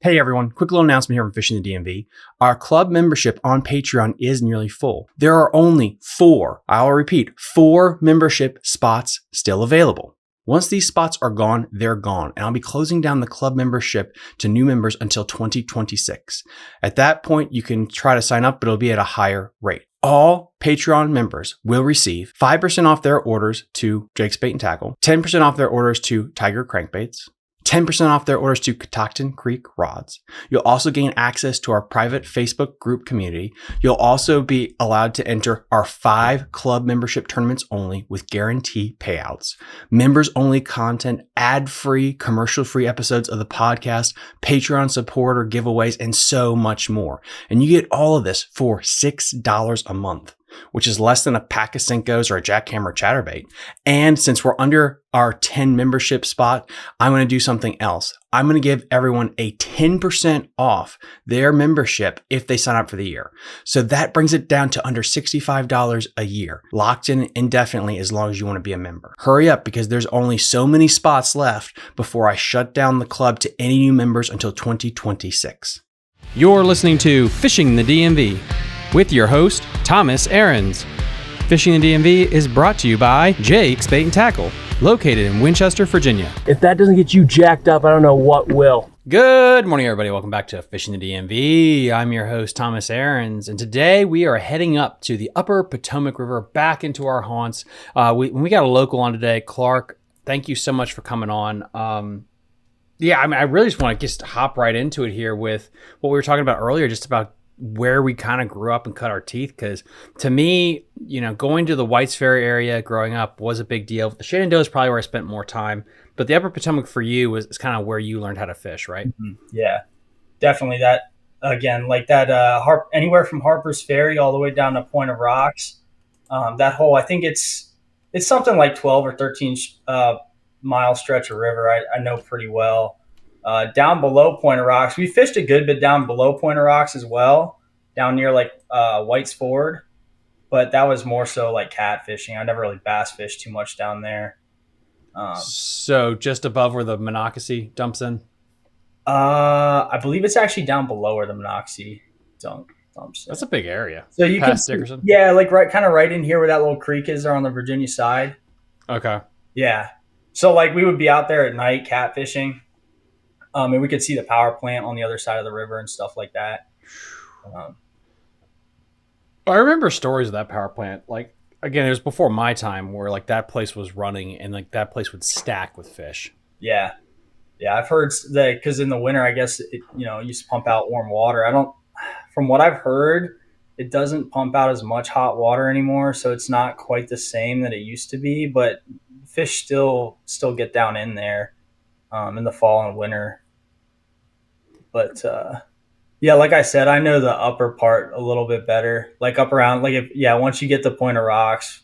Hey everyone, quick little announcement here from Fishing the DMV. Our club membership on Patreon is nearly full. There are only I'll repeat, four membership spots still available. Once these spots are gone, they're gone, and I'll be closing down the club membership to new members until 2026. At that point, you can try to sign up, but it'll be at a higher rate. All Patreon members will receive 5% off their orders to Jake's Bait and Tackle, 10% off their orders to Tiger Crankbaits, 10% off their orders to Catoctin Creek Rods. You'll also gain access to our private Facebook group community. You'll also be allowed to enter our 5 club membership tournaments only with guarantee payouts, members only content, ad-free, commercial-free episodes of the podcast, Patreon supporter giveaways, and so much more. And you get all of this for $6 a month, which is less than a pack of Cincos or a jackhammer chatterbait. And since we're under our 10 membership spot, I'm going to do something else. I'm going to give everyone a 10% off their membership if they sign up for the year. So that brings it down to under $65 a year, locked in indefinitely as long as you want to be a member. Hurry up because there's only so many spots left before I shut down the club to any new members until 2026. You're listening to Fishing the DMV with your host, Thomas Ahrens. Fishing the DMV is brought to you by Jake's Bait and Tackle, located in Winchester, Virginia. If that doesn't get you jacked up, I don't know what will. Good morning, everybody. Welcome back to Fishing the DMV. I'm your host, Thomas Ahrens, and today we are heading up to the Upper Potomac River, back into our haunts. We got a local on today, Clark. Thank you so much for coming on. I really just want to just hop right into it here with what we were talking about earlier, just about where we kind of grew up and cut our teeth. Because to me, going to the Whites Ferry area growing up was a big deal. The Shenandoah is probably where I spent more time, but the Upper Potomac for you is kind of where you learned how to fish, right? Mm-hmm. Yeah, definitely. That again, like that, anywhere from Harper's Ferry all the way down to Point of Rocks. That whole, I think it's something like 12 or 13 mile stretch of river. I know pretty well. Down below Point of Rocks, we fished a good bit down below Point of Rocks as well, down near like White's Ford, but that was more so like cat fishing. I never really bass fished too much down there. So just above where the Monocacy dumps in? I believe it's actually down below where the Monocacy dumps in. That's a big area. So you past can, Dickerson? Yeah, like right in here where that little creek is there on the Virginia side. Okay. Yeah. So like we would be out there at night cat fishing. And we could see the power plant on the other side of the river and stuff like that. I remember stories of that power plant. Like, again, it was before my time where like that place was running and like that place would stack with fish. Yeah. Yeah. I've heard that because in the winter, I guess, it used to pump out warm water. From what I've heard, it doesn't pump out as much hot water anymore. So it's not quite the same that it used to be, but fish still get down in there in the fall and winter. But like I said, I know the upper part a little bit better. Like up around, once you get to Point of Rocks,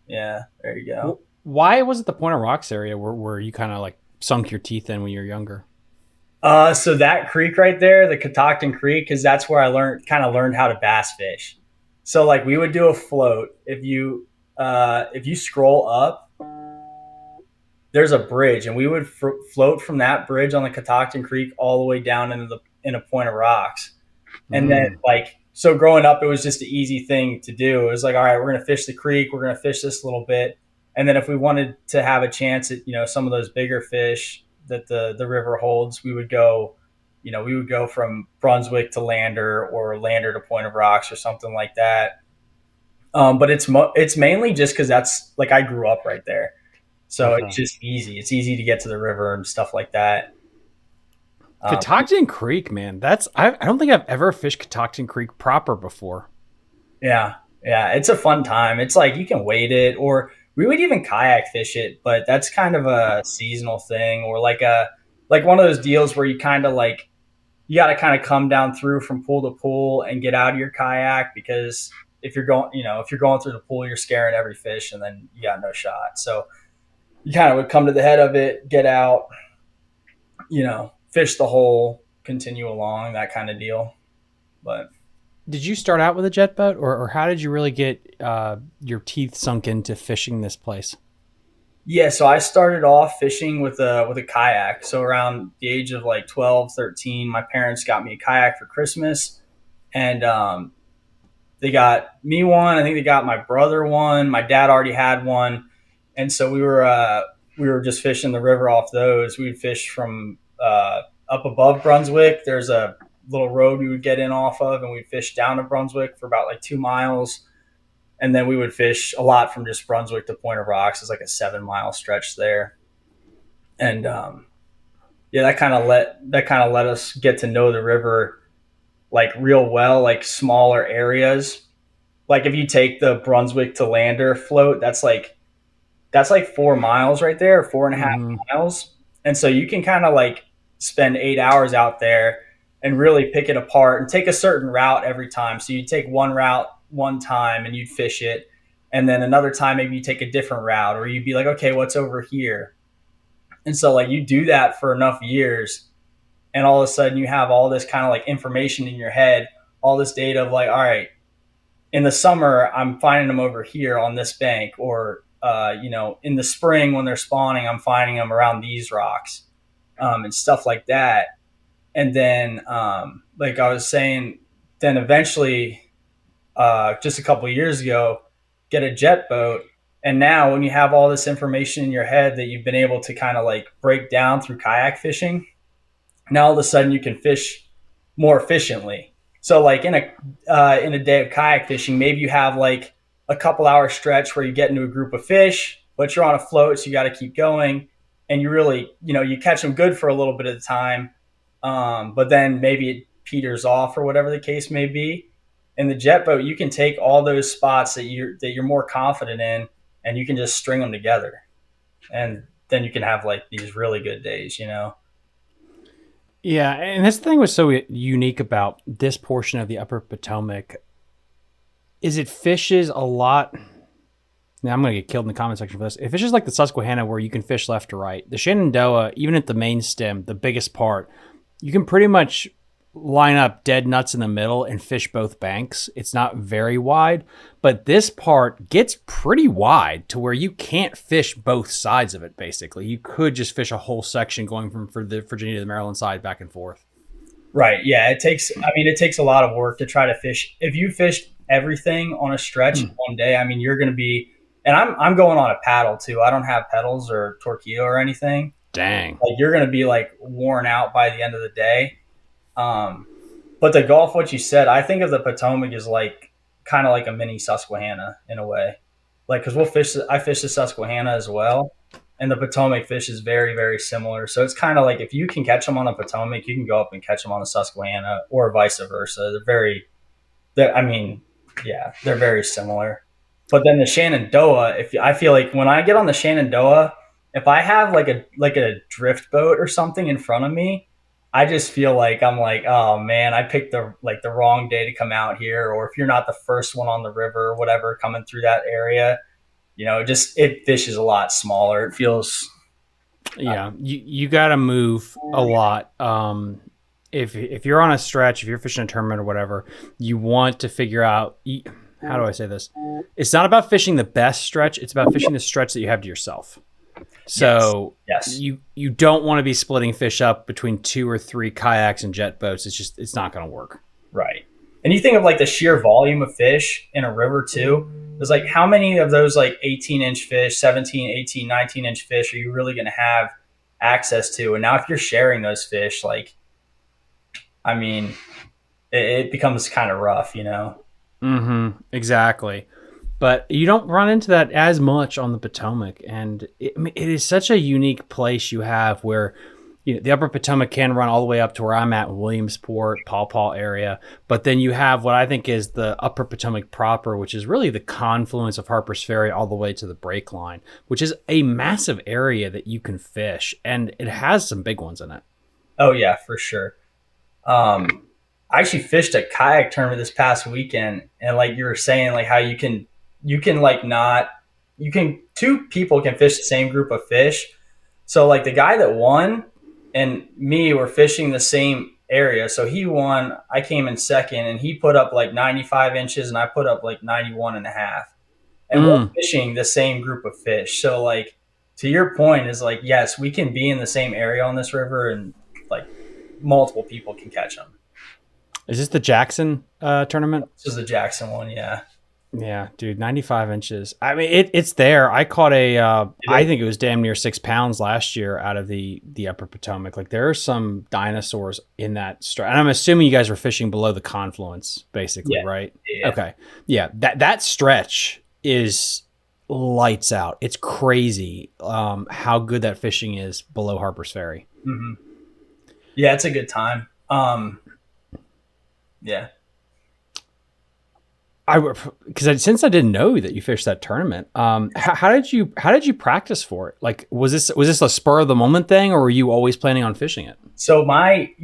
yeah, there you go. Why was it the Point of Rocks area where you kind of like sunk your teeth in when you were younger? So that creek right there, the Catoctin Creek, because that's where I learned how to bass fish. So like we would do a float. If you scroll up, there's a bridge, and we would float from that bridge on the Catoctin Creek all the way down into Point of Rocks. And then so growing up, it was just an easy thing to do. It was like, all right, we're going to fish the creek. We're going to fish this little bit. And then if we wanted to have a chance at, some of those bigger fish that the river holds, we would go from Brunswick to Lander or Lander to Point of Rocks or something like that. But it's mainly just because that's like, I grew up right there. So It's just easy. It's easy to get to the river and stuff like that. Catoctin Creek, man. I don't think I've ever fished Catoctin Creek proper before. Yeah. Yeah. It's a fun time. It's like you can wade it, or we would even kayak fish it, but that's kind of a seasonal thing, or like one of those deals where you kind of like, you got to kind of come down through from pool to pool and get out of your kayak, because if you're going through the pool, you're scaring every fish and then you got no shot. So you kind of would come to the head of it, get out, fish the hole, continue along, that kind of deal. But did you start out with a jet boat, or how did you really get your teeth sunk into fishing this place? Yeah, so I started off fishing with a kayak. So around the age of like 12, 13, my parents got me a kayak for Christmas, and they got me one. I think they got my brother one. My dad already had one, and so we were just fishing the river off those. We'd fish from up above Brunswick. There's a little road we would get in off of, and we'd fish down to Brunswick for about like 2 miles, and then we would fish a lot from just Brunswick to Point of Rocks. It's like a 7 mile stretch there, and yeah, that kind of let us get to know the river like real well, like smaller areas. Like if you take the Brunswick to Lander float, that's like 4 miles right there, 4.5 miles. And so you can kind of like spend 8 hours out there and really pick it apart and take a certain route every time. So you take one route one time and you'd fish it. And then another time, maybe you take a different route, or you'd be like, okay, what's over here? And so like you do that for enough years, and all of a sudden you have all this kind of like information in your head, all this data of like, all right, in the summer, I'm finding them over here on this bank, or in the spring when they're spawning, I'm finding them around these rocks, and stuff like that. And then, like I was saying, then eventually, just a couple of years ago, get a jet boat. And now, when you have all this information in your head that you've been able to kind of like break down through kayak fishing, now all of a sudden you can fish more efficiently. So like in a day of kayak fishing, maybe you have like a couple hour stretch where you get into a group of fish, but you're on a float, so you got to keep going, and you really, you catch them good for a little bit of the time, but then maybe it peters off or whatever the case may be. In the jet boat, you can take all those spots that you're more confident in, and you can just string them together, and then you can have like these really good days. Yeah, and this thing was so unique about this portion of the Upper Potomac is it fishes a lot. Now I'm going to get killed in the comment section for this. It fishes like the Susquehanna, where you can fish left to right. The Shenandoah, even at the main stem, the biggest part, you can pretty much line up dead nuts in the middle and fish both banks. It's not very wide, but this part gets pretty wide to where you can't fish both sides of it, basically. You could just fish a whole section going from the Virginia to the Maryland side back and forth. Right. Yeah. It takes a lot of work to try to fish. If you fished everything on a stretch in one day, you're going to be, and I'm going on a paddle too. I don't have pedals or torpedo or anything. Dang. Like you're going to be like worn out by the end of the day. But to golf, what you said, I think of the Potomac as like kind of like a mini Susquehanna in a way. Like, cause I fish the Susquehanna as well. And the Potomac fish is very, very similar. So it's kind of like if you can catch them on the Potomac, you can go up and catch them on the Susquehanna, or vice versa. They're very similar. But then the Shenandoah, I feel like when I get on the Shenandoah, if I have like a drift boat or something in front of me, I just feel like I'm like, oh man, I picked the wrong day to come out here. Or if you're not the first one on the river or whatever coming through that area, it fishes a lot smaller. It feels. Yeah, you got to move a lot. If you're on a stretch, if you're fishing a tournament or whatever, you want to figure out, how do I say this? It's not about fishing the best stretch. It's about fishing the stretch that you have to yourself. So yes. You don't want to be splitting fish up between 2 or 3 kayaks and jet boats. It's not going to work. Right. And you think of like the sheer volume of fish in a river too. There's like how many of those like 18-inch fish, 17, 18, 19-inch fish are you really going to have access to? And now if you're sharing those fish, like, it becomes kind of rough, Mm-hmm. Exactly. But you don't run into that as much on the Potomac. And it is such a unique place you have where, the Upper Potomac can run all the way up to where I'm at, Williamsport, Paw Paw area. But then you have what I think is the Upper Potomac proper, which is really the confluence of Harper's Ferry all the way to the break line, which is a massive area that you can fish. And it has some big ones in it. Oh, yeah, for sure. I actually fished a kayak tournament this past weekend. And like you were saying, like how you can two people can fish the same group of fish. So like the guy that won and me were fishing the same area. So he won, I came in second, and he put up like 95 inches and I put up like 91 and a half. And we're fishing the same group of fish. So like to your point is like, yes, we can be in the same area on this river and like multiple people can catch them. Is this the Jackson tournament? This is the Jackson one. Yeah. Yeah, dude, 95 inches. I mean, it's there. I caught I think it was damn near 6 pounds last year out of the Upper Potomac. Like there are some dinosaurs in that stretch. And I'm assuming you guys were fishing below the confluence, basically, right? Yeah. Okay. Yeah, that stretch is lights out. It's crazy how good that fishing is below Harper's Ferry. Mm-hmm. Yeah, it's a good time. Yeah. Because since I didn't know that you fished that tournament, how did you practice for it? Like, was this a spur of the moment thing, or were you always planning on fishing it? So I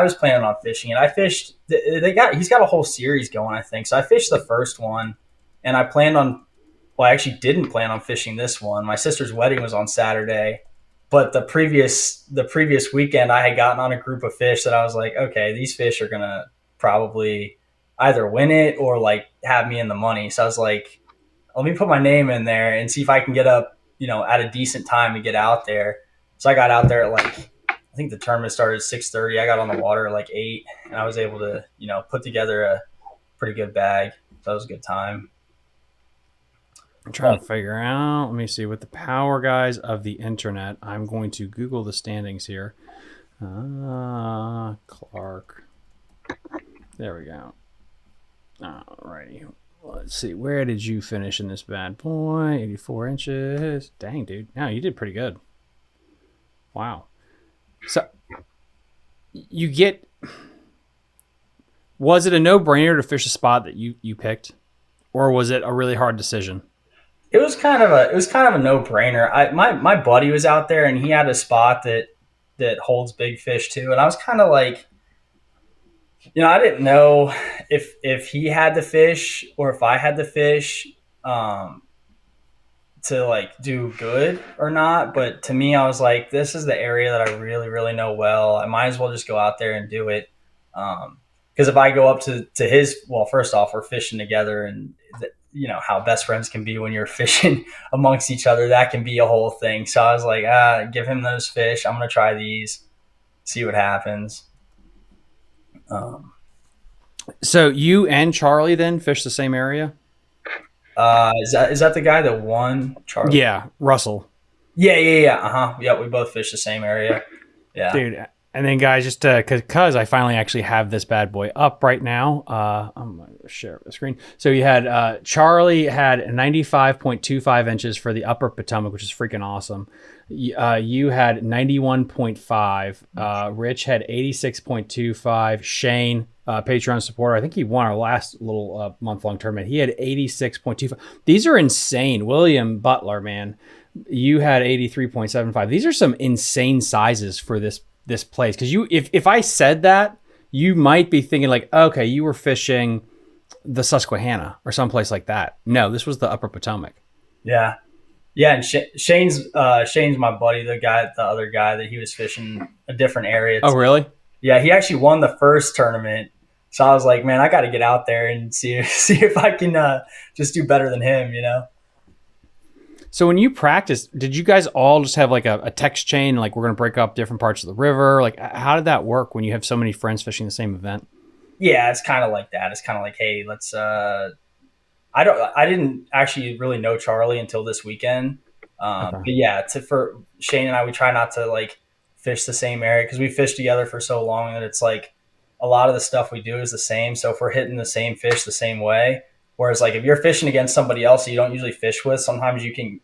was planning on fishing it. I fished. He's got a whole series going, I think. So I fished the first one, and I planned on. Well, I actually didn't plan on fishing this one. My sister's wedding was on Saturday, but the previous weekend I had gotten on a group of fish that I was like, okay, these fish are gonna probably either win it or like have me in the money. So I was like, let me put my name in there and see if I can get up, at a decent time to get out there. So I got out there at like, I think the tournament started at 6:30. I got on the water at like 8 and I was able to, put together a pretty good bag. So that was a good time. I'm trying to figure out, let me see, with the power guys of the internet, I'm going to Google the standings here. Clark. There we go. Alrighty. Let's see. Where did you finish in this bad boy? 84 inches. Dang, dude. No, you did pretty good. Wow. So, was it a no-brainer to fish a spot that you picked? Or was it a really hard decision? It was kind of a no-brainer. My buddy was out there and he had a spot that holds big fish too. And I was kind of like, I didn't know if he had the fish or if I had the fish to like do good or not. But to me, I was like, this is the area that I really, really know well. I might as well just go out there and do it. Because if I go up to his, well, first off, we're fishing together and how best friends can be when you're fishing amongst each other. That can be a whole thing. So I was like, give him those fish. I'm going to try these, see what happens. So you and Charlie then fish the same area? Is that the guy that won, Charlie? Yeah, Russell. Yeah. Yeah, we both fish the same area. Yeah, dude. And then guys, just because I finally actually have this bad boy up right now, I'm gonna share the screen. So you had Charlie had 95.25 inches for the Upper Potomac, which is freaking awesome. You had 91.5. Rich had 86.25. Shane, Patreon supporter, I think he won our last little month-long tournament. He had 86.25. These are insane. William Butler, man, you had 83.75. These are some insane sizes for this place. Because if I said that, you might be thinking like, okay, you were fishing the Susquehanna or someplace like that. No, this was the Upper Potomac. Yeah. And Shane's my buddy, the other guy that he was fishing a different area. Oh, really? Yeah, he actually won the first tournament. So I was like, man, I got to get out there and see if I can just do better than him, So when you practiced, did you guys all just have like a text chain? Like, we're going to break up different parts of the river. Like, how did that work when you have so many friends fishing the same event? Yeah, it's kind of like that. It's kind of like, hey, let's, I didn't actually really know Charlie until this weekend. Okay. But yeah, for Shane and I, we try not to like fish the same area because we fished together for so long that it's like a lot of the stuff we do is the same. So if we're hitting the same fish the same way, whereas like if you're fishing against somebody else that you don't usually fish with, sometimes you can,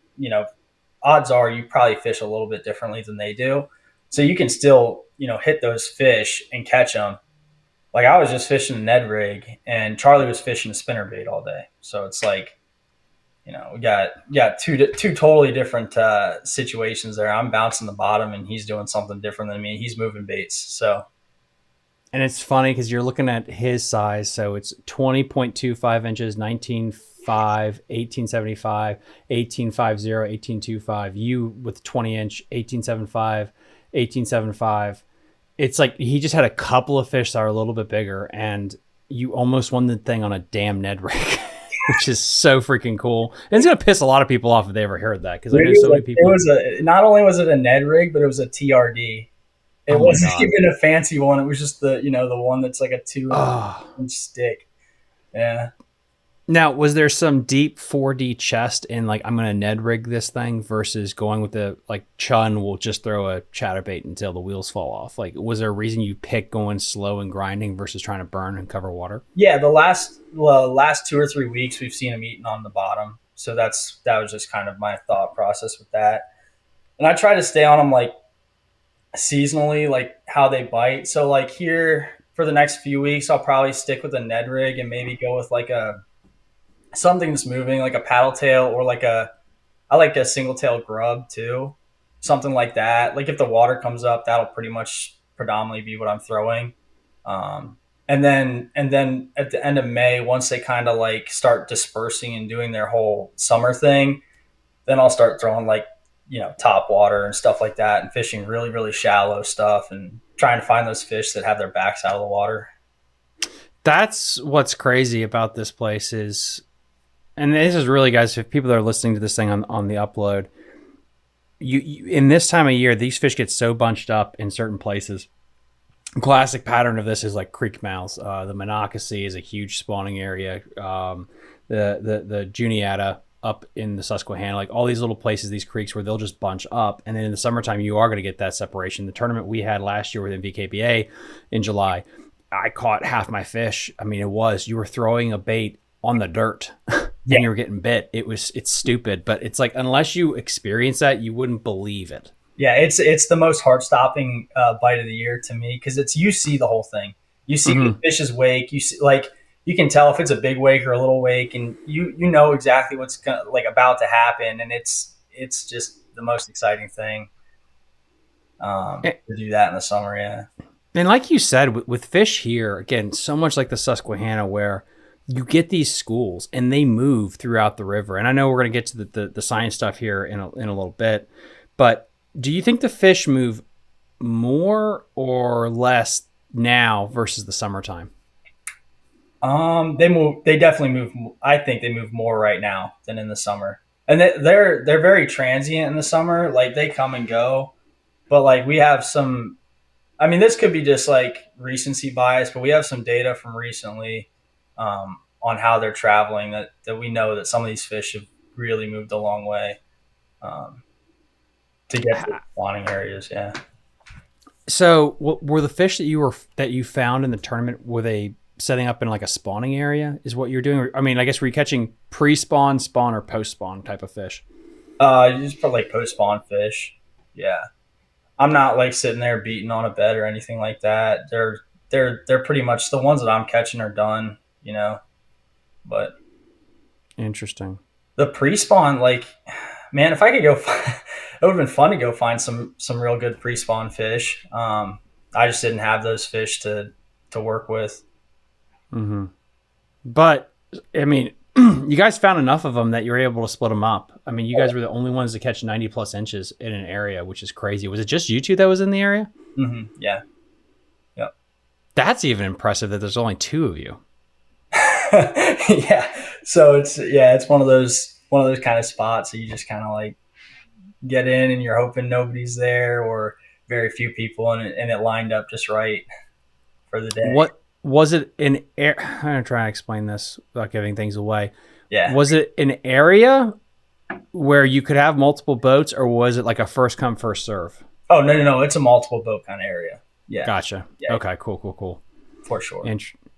odds are you probably fish a little bit differently than they do. So you can still, hit those fish and catch them. Like I was just fishing a Ned rig and Charlie was fishing a spinnerbait all day. So it's like, we got two totally different situations there. I'm bouncing the bottom and he's doing something different than me. He's moving baits. So. And it's funny because you're looking at his size. So it's 20.25 inches, 19.5, 18.75, 18.50, 18.25. You with 20-inch, 18.75, 18.75. It's like he just had a couple of fish that are a little bit bigger, and you almost won the thing on a damn Ned rig. which is so freaking cool. And it's going to piss a lot of people off if they ever heard that, because I know It so many people. not only was it a Ned rig, but it was a TRD. It Oh my wasn't God. even a fancy one. It was just the one that's like a 2-inch Oh. stick. Yeah. Now, was there some deep 4D chest in like, I'm going to Ned rig this thing versus going with the like Chun will just throw a chatterbait until the wheels fall off? Like, was there a reason you picked going slow and grinding versus trying to burn and cover water? Yeah, the last 2 or 3 weeks we've seen them eating on the bottom. So that was just kind of my thought process with that. And I try to stay on them like seasonally, like how they bite. So like here for the next few weeks, I'll probably stick with a Ned rig and maybe go with like something that's moving, like a paddle tail, or I like a single tail grub too, something like that. Like if the water comes up, that'll pretty much predominantly be what I'm throwing. And then at the end of May, once they kind of like start dispersing and doing their whole summer thing, then I'll start throwing like, top water and stuff like that, and fishing really, really shallow stuff and trying to find those fish that have their backs out of the water. That's what's crazy about this place is, and this is really, guys, if people that are listening to this thing on the upload, you in this time of year, these fish get so bunched up in certain places. Classic pattern of this is like creek mouths. The Monocacy is a huge spawning area. The Juniata up in the Susquehanna, like all these little places, these creeks where they'll just bunch up. And then in the summertime, you are going to get that separation. The tournament we had last year with MVKBA in July, I caught half my fish. I mean, you were throwing a bait on the dirt and you were getting bit. It's stupid, but it's like, unless you experience that, you wouldn't believe it. Yeah, it's the most heart-stopping bite of the year to me, because you see the whole thing. You see the fish's wake. You see, like, you can tell if it's a big wake or a little wake, and you know exactly what's about to happen, and it's just the most exciting thing to do that in the summer. Yeah, and like you said, with fish here, again, so much like the Susquehanna, where you get these schools and they move throughout the river. And I know we're going to get to the science stuff here in a little bit, but do you think the fish move more or less now versus the summertime? They definitely move. I think they move more right now than in the summer, and they're very transient in the summer. Like, they come and go, but like we have some. I mean, this could be just like recency bias, but we have some data from recently on how they're traveling that we know that some of these fish have really moved a long way to get to the spawning areas. Yeah. So were the fish that you found in the tournament, were they setting up in like a spawning area is what you're doing? I mean, I guess were you catching pre-spawn, spawn, or post-spawn type of fish? You just put like post-spawn fish. Yeah. I'm not like sitting there beating on a bed or anything like that. They're pretty much the ones that I'm catching are done, but interesting. The pre-spawn, like, man, if I could go, it would have been fun to go find some real good pre-spawn fish. I just didn't have those fish to work with. Mm-hmm. But I mean, you guys found enough of them that you were able to split them up. I mean, you guys were the only ones to catch 90 plus inches in an area, which is crazy. Was it just you two that was in the area? Mm-hmm. Yeah. Yep. That's even impressive that there's only two of you. Yeah. So it's one of those kind of spots that you just kind of like get in and you're hoping nobody's there or very few people, and it lined up just right for the day. What was it I'm gonna try and explain this without giving things away. Yeah. Was it an area where you could have multiple boats, or was it like a first come first serve? Oh, no. It's a multiple boat kind of area. Yeah. Gotcha. Yeah. Okay, cool. For sure.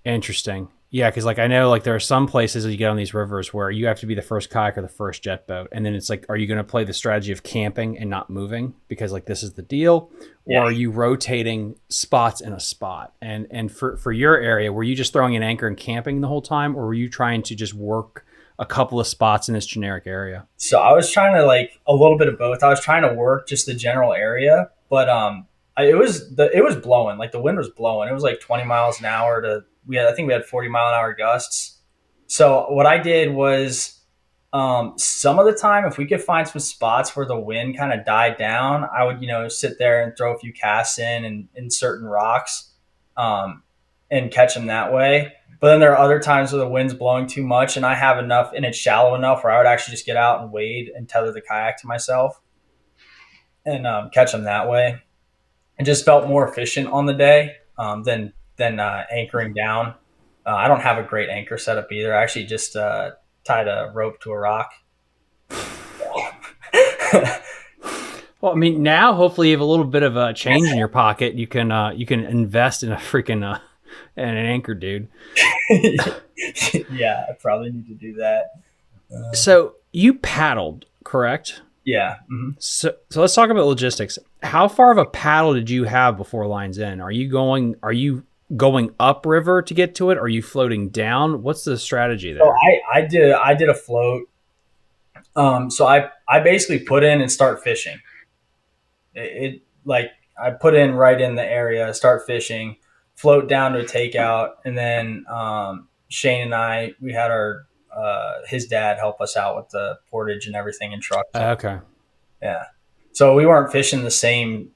Interesting. Yeah, because like I know like there are some places that you get on these rivers where you have to be the first kayak or the first jet boat, and then it's like, are you going to play the strategy of camping and not moving because like this is the deal, or are you rotating spots in a spot? And for your area, were you just throwing an anchor and camping the whole time, or were you trying to just work a couple of spots in this generic area? So I was trying to like a little bit of both. I was trying to work just the general area, but it was blowing, like the wind was blowing. It was like 20 miles an hour I think we had 40-mile-an-hour gusts. So what I did was some of the time, if we could find some spots where the wind kind of died down, I would, sit there and throw a few casts in certain rocks and catch them that way. But then there are other times where the wind's blowing too much and I have enough and it's shallow enough where I would actually just get out and wade and tether the kayak to myself and catch them that way. It just felt more efficient on the day than anchoring down. I don't have a great anchor setup either. I actually just tied a rope to a rock. Well, I mean, now hopefully you have a little bit of a change in your pocket. You can invest in a freaking in an anchor, dude. Yeah, I probably need to do that. So you paddled, correct? Yeah. Mm-hmm. So let's talk about logistics. How far of a paddle did you have before lines in? Are you going upriver to get to it? Are you floating down? What's the strategy there? So I did a float. So I basically put in and start fishing. It like I put in right in the area, start fishing, float down to a takeout, and then Shane and I, we had our his dad help us out with the portage and everything in truck. Okay. Yeah. So we weren't fishing the same.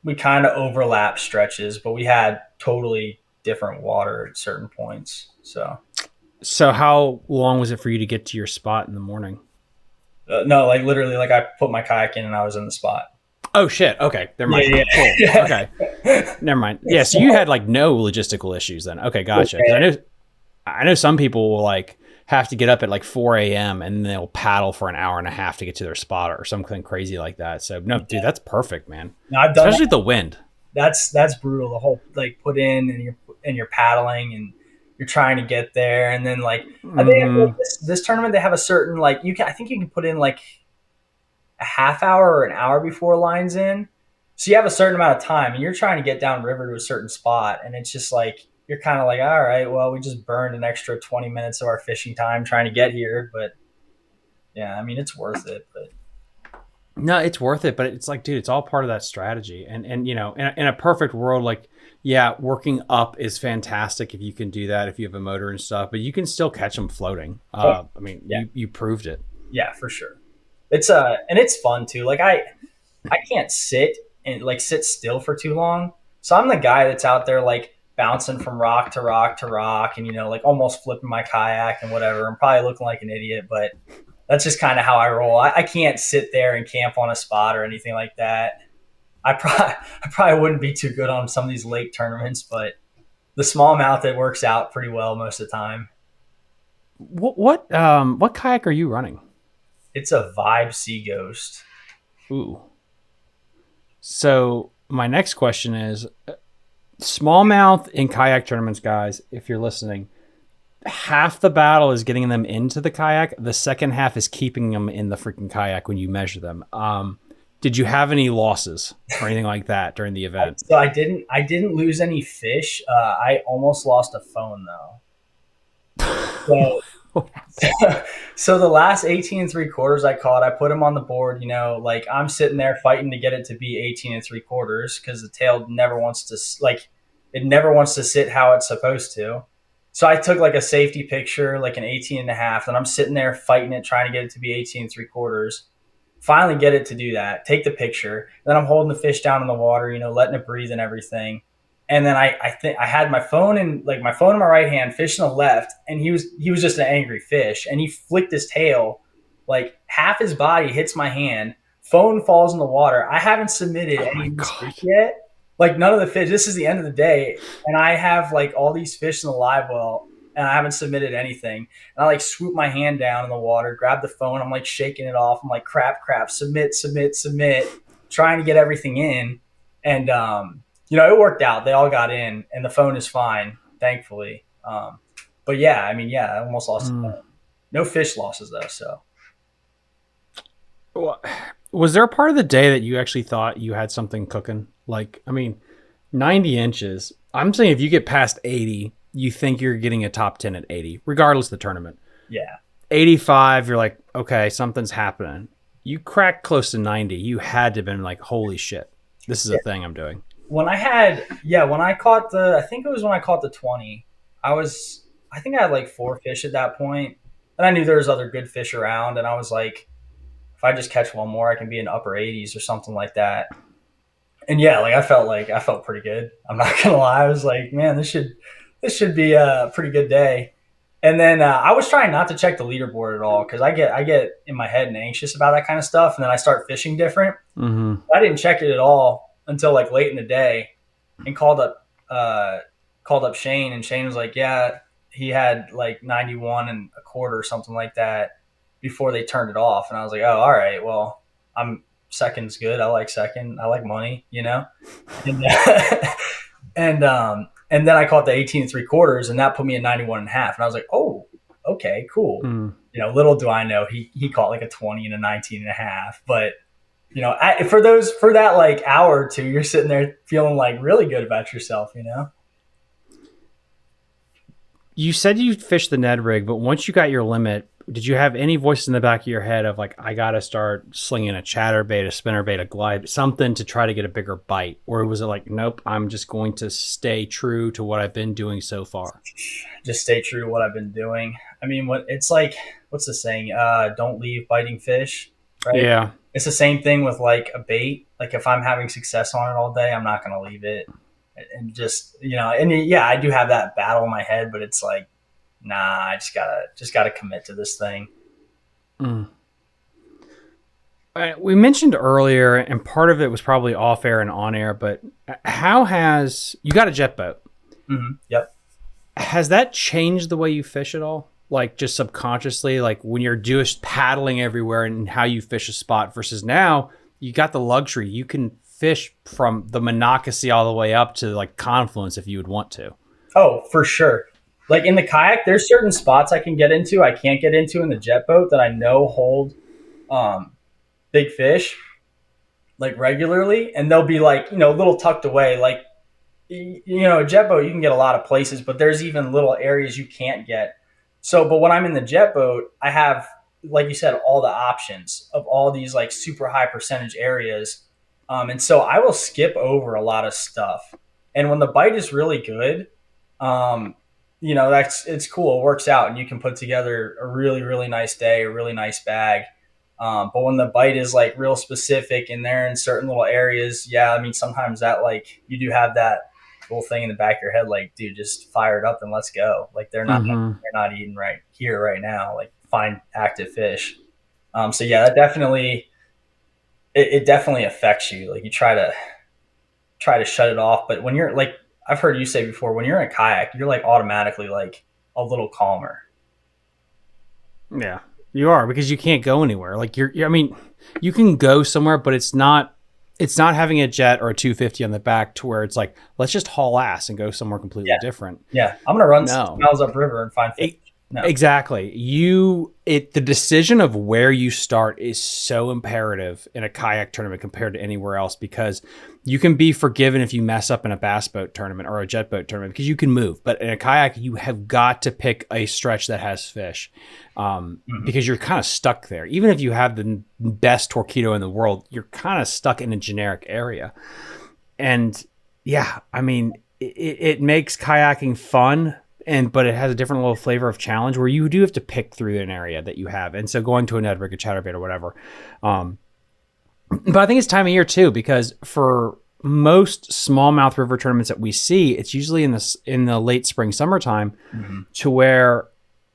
We kind of overlapped stretches, but we had totally different water at certain points. So how long was it for you to get to your spot in the morning? no, like literally, like I put my kayak in and I was in the spot. Oh shit. Okay. Never mind. Yeah. Cool. Okay. Never mind. Yeah. So you had like no logistical issues then. Okay. Gotcha. 'Cause I know some people will like have to get up at like 4 a.m. and they'll paddle for an hour and a half to get to their spot or something crazy like that. So no, dude, that's perfect, man. No, I've done especially the wind. That's brutal. The whole like put in and you're paddling and you're trying to get there, and then like I think like this tournament they have a certain like I think you can put in like a half hour or an hour before lines in, so you have a certain amount of time and you're trying to get down river to a certain spot, and it's just like you're kind of like, all right, well, we just burned an extra 20 minutes of our fishing time trying to get here, but yeah, I mean it's worth it. But no, it's worth it, but it's like, dude, it's all part of that strategy. And you know, in a perfect world, like, yeah, working up is fantastic if you can do that, if you have a motor and stuff, but you can still catch them floating. I mean, yeah. you proved it. Yeah, for sure. It's and it's fun too. Like I can't sit still for too long. So I'm the guy that's out there like bouncing from rock to rock to rock and, you know, like almost flipping my kayak and whatever. I'm probably looking like an idiot, but that's just kind of how I roll. I can't sit there and camp on a spot or anything like that. I probably wouldn't be too good on some of these lake tournaments, but the smallmouth, it works out pretty well most of the time. What kayak are you running? It's a Vibe Sea Ghost. Ooh. So my next question is, smallmouth in kayak tournaments, guys, if you're listening, half the battle is getting them into the kayak. The second half is keeping them in the freaking kayak when you measure them. Did you have any losses or anything like that during the event? So I didn't lose any fish. I almost lost a phone though. So the last 18 3/4 I caught, I put him on the board, you know, like I'm sitting there fighting to get it to be 18 3/4 because the tail never wants to sit how it's supposed to. So I took like a safety picture, like an 18.5, and I'm sitting there fighting it, trying to get it to be 18 3/4. Finally get it to do that, take the picture. Then I'm holding the fish down in the water, you know, letting it breathe and everything. And then I think I had my phone in my right hand, fish in the left, and he was just an angry fish. And he flicked his tail, like half his body hits my hand, phone falls in the water. I haven't submitted any fish yet. Like none of the fish. This is the end of the day, and I have like all these fish in the live well, and I haven't submitted anything. And I like swoop my hand down in the water, grab the phone. I'm like shaking it off. I'm like crap, submit, trying to get everything in. And you know, it worked out. They all got in, and the phone is fine, thankfully. But yeah, I mean, yeah, I almost lost the phone. No fish losses though. So, was there a part of the day that you actually thought you had something cooking? Like, I mean, 90 inches. I'm saying if you get past 80, you think you're getting a top 10 at 80, regardless of the tournament. Yeah. 85, you're like, okay, something's happening. You cracked close to 90. You had to have been like, holy shit, this is a thing I'm doing. When I caught the 20, I think I had like 4 fish at that point, and I knew there was other good fish around, and I was like, if I just catch one more, I can be in upper 80s or something like that. And yeah, like I felt pretty good. I'm not gonna lie. I was like, man, this should this should be a pretty good day. And then I was trying not to check the leaderboard at all because I get in my head and anxious about that kind of stuff, and then I start fishing different. Mm-hmm. I didn't check it at all until like late in the day, and called up Shane, and Shane was like, yeah, he had like 91 and a quarter or something like that before they turned it off. And I was like, oh, all right, well, I'm second's good. I like second. I like money, you know? And, and then I caught the 18 and 3/4, and that put me at 91 and a half. And I was like, oh, okay, cool. Mm. You know, little do I know, he caught like a 20 and a 19 and a half. But, you know, for that like hour or two, you're sitting there feeling like really good about yourself, you know? You said you fished the Ned rig, but once you got your limit, did you have any voice in the back of your head of like, I got to start slinging a chatterbait, a spinnerbait, a glide, something to try to get a bigger bite? Or was it like, nope, I'm just going to stay true to what I've been doing so far? Just stay true to what I've been doing. I mean, what's the saying? Don't leave biting fish, right? Yeah. It's the same thing with like a bait. Like if I'm having success on it all day, I'm not going to leave it. And just, you know, and yeah, I do have that battle in my head, but it's like, nah, I just gotta commit to this thing. Mm. We mentioned earlier, and part of it was probably off air and on air, but you got a jet boat? Mm-hmm. Yep. Has that changed the way you fish at all? Like just subconsciously, like when you're just paddling everywhere and how you fish a spot versus now you got the luxury. You can fish from the Monocacy all the way up to like Confluence if you would want to. Oh, for sure. Like in the kayak, there's certain spots I can get into, I can't get into in the jet boat that I know hold big fish like regularly. And they'll be like, you know, a little tucked away. Like, you know, a jet boat, you can get a lot of places, but there's even little areas you can't get. So, but when I'm in the jet boat, I have, like you said, all the options of all these like super high percentage areas. And so I will skip over a lot of stuff. And when the bite is really good, you know, it's cool. It works out and you can put together a really, really nice day, a really nice bag. But when the bite is like real specific and they're in certain little areas, yeah, I mean, sometimes that like you do have that little thing in the back of your head, like, dude, just fire it up and let's go. Like they're not eating right here, right now. Like find active fish. So yeah, that definitely, it definitely affects you. Like you try to shut it off. But when you're like, I've heard you say before, when you're in a kayak, you're like automatically like a little calmer. Yeah, you are, because you can't go anywhere. Like I mean, you can go somewhere, but it's not having a jet or a 250 on the back to where it's like, let's just haul ass and go somewhere completely different. Yeah. I'm going to run 6 miles upriver and find fish. No. Exactly. The decision of where you start is so imperative in a kayak tournament compared to anywhere else, because you can be forgiven if you mess up in a bass boat tournament or a jet boat tournament because you can move. But in a kayak, you have got to pick a stretch that has fish because you're kind of stuck there. Even if you have the best torpedo in the world, you're kind of stuck in a generic area. And yeah, I mean, it makes kayaking fun. But it has a different little flavor of challenge where you do have to pick through an area that you have. And so going to a Ned rig, a chatterbait or whatever. But I think it's time of year too, because for most smallmouth river tournaments that we see, it's usually in the late spring, summertime to where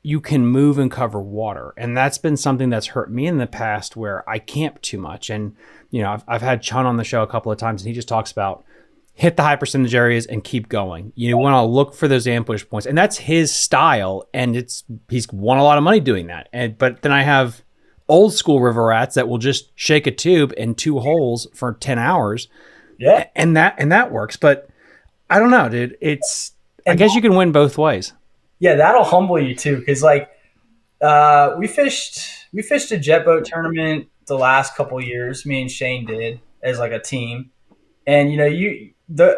you can move and cover water. And that's been something that's hurt me in the past where I camp too much. And, you know, I've had Chun on the show a couple of times and he just talks about hit the high percentage areas and keep going. You want to look for those ambush points, and that's his style. And he's won a lot of money doing that. But then I have old school river rats that will just shake a tube in 2 holes for 10 hours. Yeah. And that works. But I don't know, dude. I guess you can win both ways. Yeah. That'll humble you too. Cause like, we fished a jet boat tournament the last couple of years. Me and Shane did as like a team. And, you know,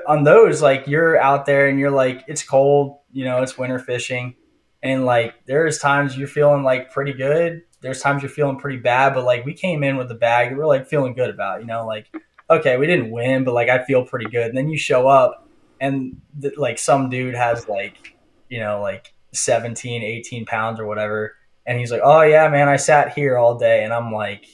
on those, like you're out there and you're like, it's cold, you know, it's winter fishing. And like, there's times you're feeling like pretty good. There's times you're feeling pretty bad, but like we came in with the bag that we're like feeling good about, you know, like, okay, we didn't win, but like, I feel pretty good. And then you show up and like some dude has like, you know, like 17, 18 pounds or whatever. And he's like, oh yeah, man, I sat here all day. And I'm like,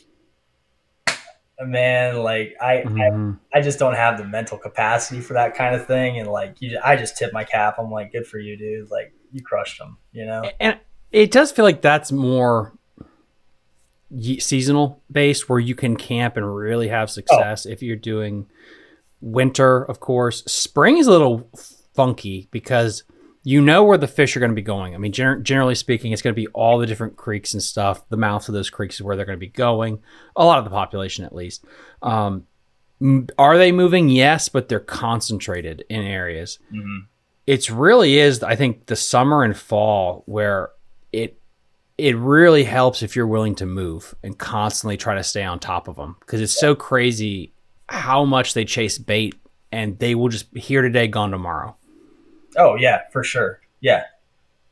man, like I just don't have the mental capacity for that kind of thing. And like, I just tip my cap. I'm like, good for you, dude. Like you crushed them, you know? And it does feel like that's more seasonal based, where you can camp and really have success if you're doing winter. Of course, spring is a little funky because you know where the fish are going to be going. I mean, generally speaking, it's going to be all the different creeks and stuff. The mouths of those creeks is where they're going to be going. A lot of the population, at least. Are they moving? Yes, but they're concentrated in areas. Mm-hmm. It's really is, I think, the summer and fall where it really helps if you're willing to move and constantly try to stay on top of them, because it's so crazy how much they chase bait and they will just here today, gone tomorrow. Oh yeah, for sure. Yeah.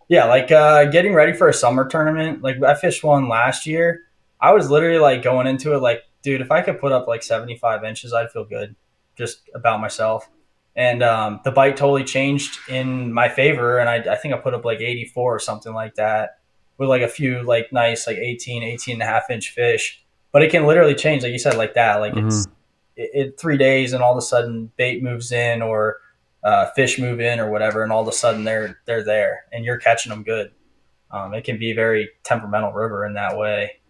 Yeah. Like, getting ready for a summer tournament. Like I fished one last year. I was literally like going into it like, dude, if I could put up like 75 inches, I'd feel good just about myself. And, the bite totally changed in my favor. And I think I put up like 84 or something like that with like a few like nice, like 18 and a half inch fish, but it can literally change. Like you said, like that, like it's 3 days and all of a sudden bait moves in or, fish move in or whatever, and all of a sudden they're there and you're catching them good. It can be a very temperamental river in that way.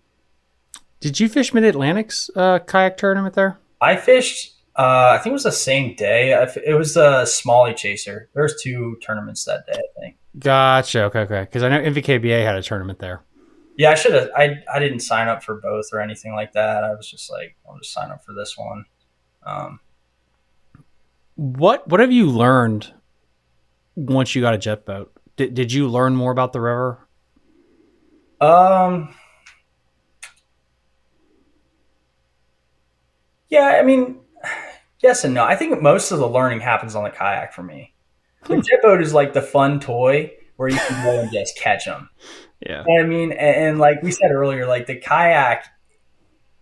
Did you fish Mid-Atlantic's kayak tournament there? I fished, I think it was the same day. It was a Smalley Chaser. There was 2 tournaments that day, I think. Gotcha. Okay. Because I know NVKBA had a tournament there. Yeah, I should have. I didn't sign up for both or anything like that. I was just like, I'll just sign up for this one. What have you learned once you got a jet boat? Did you learn more about the river? Yeah, I mean, yes and no. I think most of the learning happens on the kayak for me. The jet boat is like the fun toy where you can go and just catch them. Yeah. And I mean, and like we said earlier, like the kayak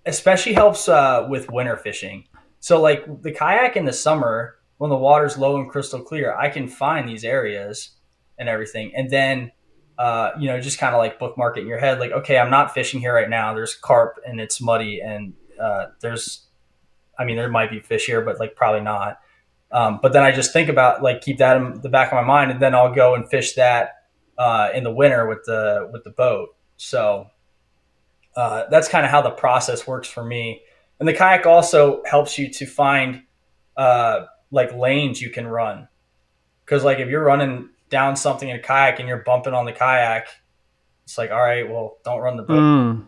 especially helps with winter fishing. So like the kayak in the summer, when the water's low and crystal clear, I can find these areas and everything. And then, just kind of like bookmark it in your head. Like, okay, I'm not fishing here right now. There's carp and it's muddy and there might be fish here, but like probably not. But then I just think about like, keep that in the back of my mind, and then I'll go and fish that in the winter with the boat. So that's kind of how the process works for me. And the kayak also helps you to find like lanes you can run. Cause like if you're running down something in a kayak and you're bumping on the kayak, it's like, all right, well, don't run the boat.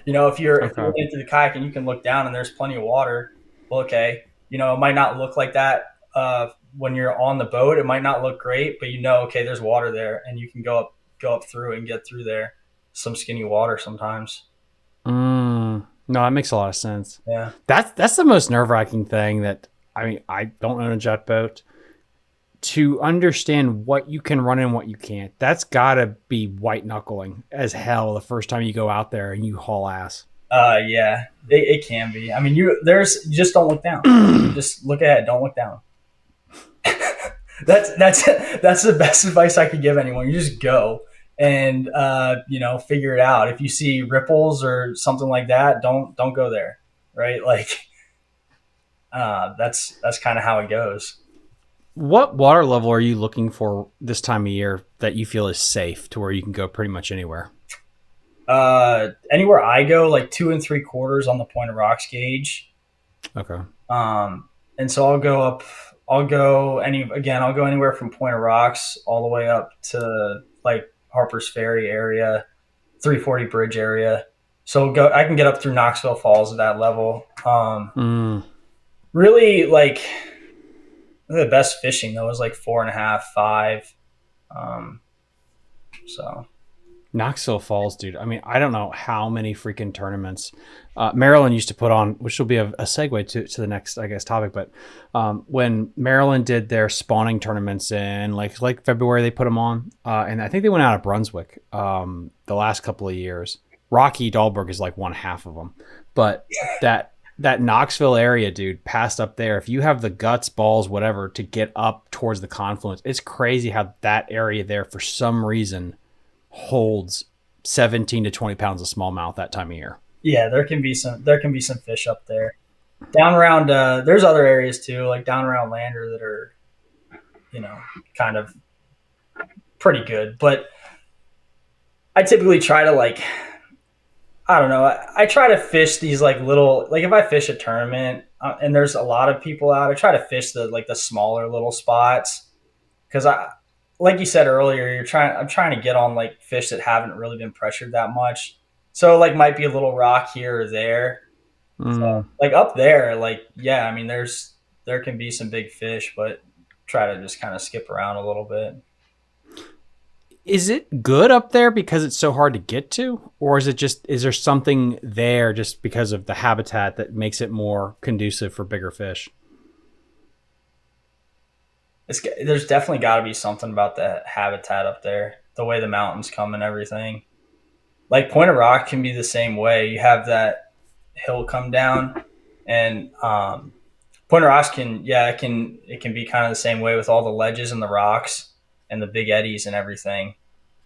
If you're into the kayak and you can look down and there's plenty of water, well, okay. It might not look like that when you're on the boat. It might not look great, but okay, there's water there and you can go up through and get through there. Some skinny water sometimes. No, that makes a lot of sense. Yeah. That's the most nerve-wracking thing that, I don't own a jet boat. To understand what you can run and what you can't, that's gotta be white knuckling as hell the first time you go out there and you haul ass. Yeah, it can be. I mean, you just don't look down. Just look ahead. Don't look down. That's the best advice I could give anyone. You just go and, figure it out. If you see ripples or something like that, don't go there. Right. Like, that's kind of how it goes. What water level are you looking for this time of year that you feel is safe to where you can go pretty much anywhere? Anywhere I go, like 2 3/4 on the Point of Rocks gauge. Okay. And so I'll go anywhere from Point of Rocks all the way up to like Harper's Ferry area, 340 Bridge area. So I can get up through Knoxville Falls at that level. Really, like the best fishing though was like 4.5, 5. So Knoxville Falls, dude. I don't know how many freaking tournaments Maryland used to put on, which will be a segue to the next, I guess, topic. But when Maryland did their spawning tournaments in like February, they put them on, and I think they went out of Brunswick the last couple of years. Rocky Dahlberg is like 1/2 of them, but that Knoxville area, dude, past up there. If you have the guts, balls, whatever, to get up towards the confluence, it's crazy how that area there, for some reason, holds 17 to 20 pounds of smallmouth that time of year. Yeah, there can be some fish up there. Down around there's other areas too, like down around Lander that are, you know, kind of pretty good. But I typically try to like I don't know. I try to fish these like little like if I fish a tournament and there's a lot of people out, I try to fish the smaller little spots because I like you said earlier, I'm trying to get on like fish that haven't really been pressured that much. So like might be a little rock here or there. So Mm. like up there, like yeah, I mean there can be some big fish, but try to just kind of skip around a little bit. Is it good up there because it's so hard to get to, or is there something there just because of the habitat that makes it more conducive for bigger fish? There's definitely got to be something about the habitat up there, the way the mountains come and everything. Like Point of Rock can be the same way. You have that hill come down, and Point of Rocks can it can be kind of the same way with all the ledges and the rocks and the big eddies and everything.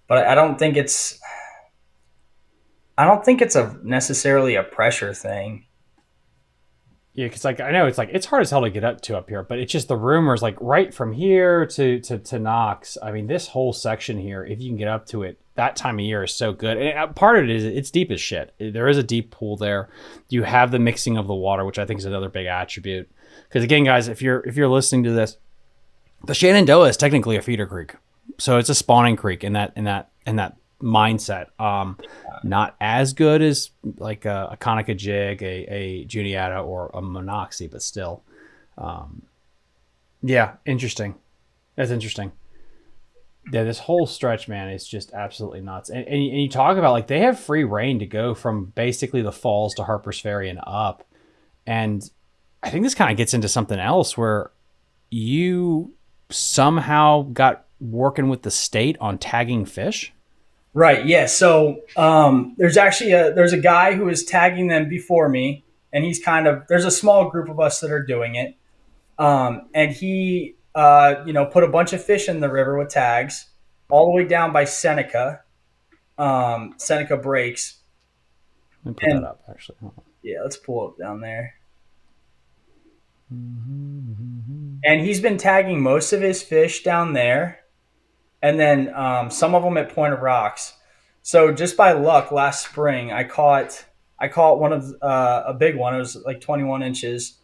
But I don't think it's a necessarily a pressure thing. Yeah, because like I know it's hard as hell to get up to up here, but it's just the rumors like right from here to Knox. I mean, this whole section here, if you can get up to it, that time of year is so good. And part of it is it's deep as shit. There is a deep pool there. You have the mixing of the water, which I think is another big attribute. Because again, guys, if you're listening to this, the Shenandoah is technically a feeder creek, so it's a spawning creek in that mindset. Not as good as like a Conica jig, a Juniata, or a Monoxy, but still, yeah, interesting. That's interesting. Yeah, this whole stretch, man, is just absolutely nuts. And you talk about like they have free reign to go from basically the falls to Harper's Ferry and up. And I think this kind of gets into something else where you somehow got working with the state on tagging fish. Right. Yeah. So there's a guy who is tagging them before me, and there's a small group of us that are doing it. And he put a bunch of fish in the river with tags all the way down by Seneca, Seneca breaks. Let me put that And up actually. Hold on. yeah, let's pull up down there. And he's been tagging most of his fish down there, and then some of them at Point of Rocks. So just by luck, last spring I caught one of a big one. It was like 21 inches.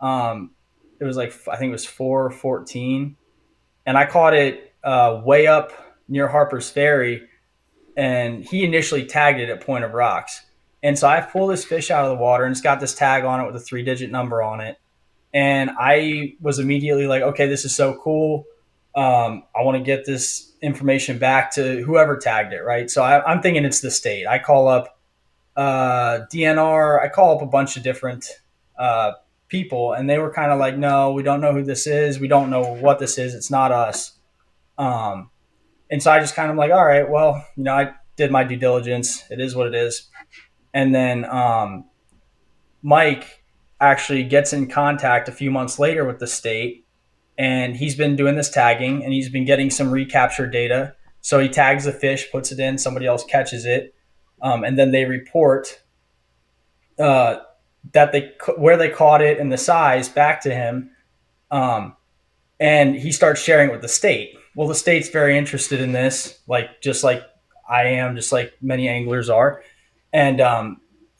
It was like I think it was 414, and I caught it way up near Harper's Ferry, and he initially tagged it at Point of Rocks. And so I pulled this fish out of the water, and it's got this tag on it with a 3-digit number on it. And I was immediately like, okay, this is so cool. I want to get this information back to whoever tagged it, right? So I'm thinking it's the state. I call up DNR. I call up a bunch of different people, and they were kind of like, no, we don't know who this is. We don't know what this is. It's not us. And so I just kind of like, all right, well, I did my due diligence. It is what it is. And then Mike actually gets in contact a few months later with the state, and he's been doing this tagging, and he's been getting some recapture data. So he tags the fish, puts it in, somebody else catches it, and then they report where they caught it and the size back to him, and he starts sharing it with the state. Well, the state's very interested in this, just like I am, just like many anglers are, and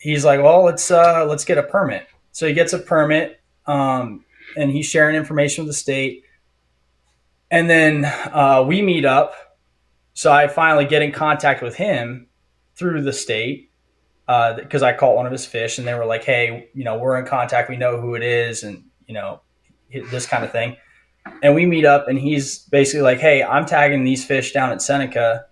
he's like, well, let's get a permit. So he gets a permit, and he's sharing information with the state. And then we meet up. So I finally get in contact with him through the state because I caught one of his fish, and they were like, hey, we're in contact. We know who it is, and, this kind of thing. And we meet up, and he's basically like, hey, I'm tagging these fish down at Seneca.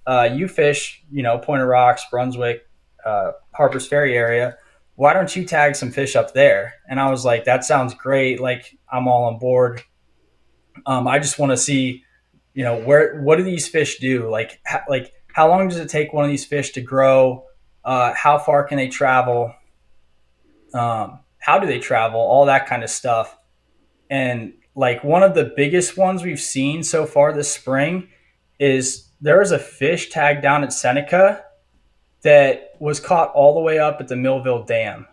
You fish, Point of Rocks, Brunswick, Harper's Ferry area. Why don't you tag some fish up there? And I was like, that sounds great. Like, I'm all on board. I just want to see, what do these fish do? Like how long does it take one of these fish to grow? How far can they travel? How do they travel? All that kind of stuff. And like one of the biggest ones we've seen so far this spring is there was a fish tagged down at Seneca that was caught all the way up at the Millville Dam.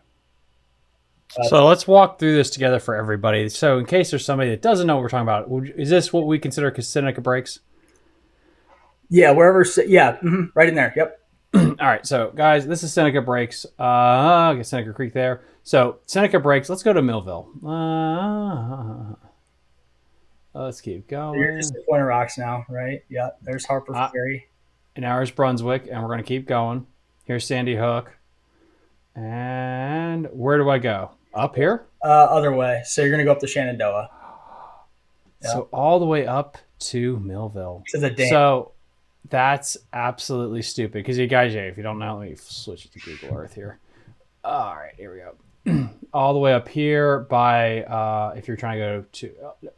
So let's walk through this together for everybody. So in case there's somebody that doesn't know what we're talking about, is this what we consider Seneca breaks? Yeah, wherever. Yeah, right in there. Yep. All right, so guys, this is Seneca breaks. I guess Seneca Creek there. So Seneca breaks. Let's go to Millville. Let's keep going. You're just at Point of Rocks now, right? Yeah. There's Harper Ferry. And ours Brunswick, and we're going to keep going. Here's Sandy Hook. And where do I go? Up here? Other way. So you're going to go up to Shenandoah. Yep. So all the way up to Millville. To the dam. So that's absolutely stupid. Because you guys, if you don't know, let me switch it to Google Earth here. All right, here we go. All the way up here by, if you're trying to go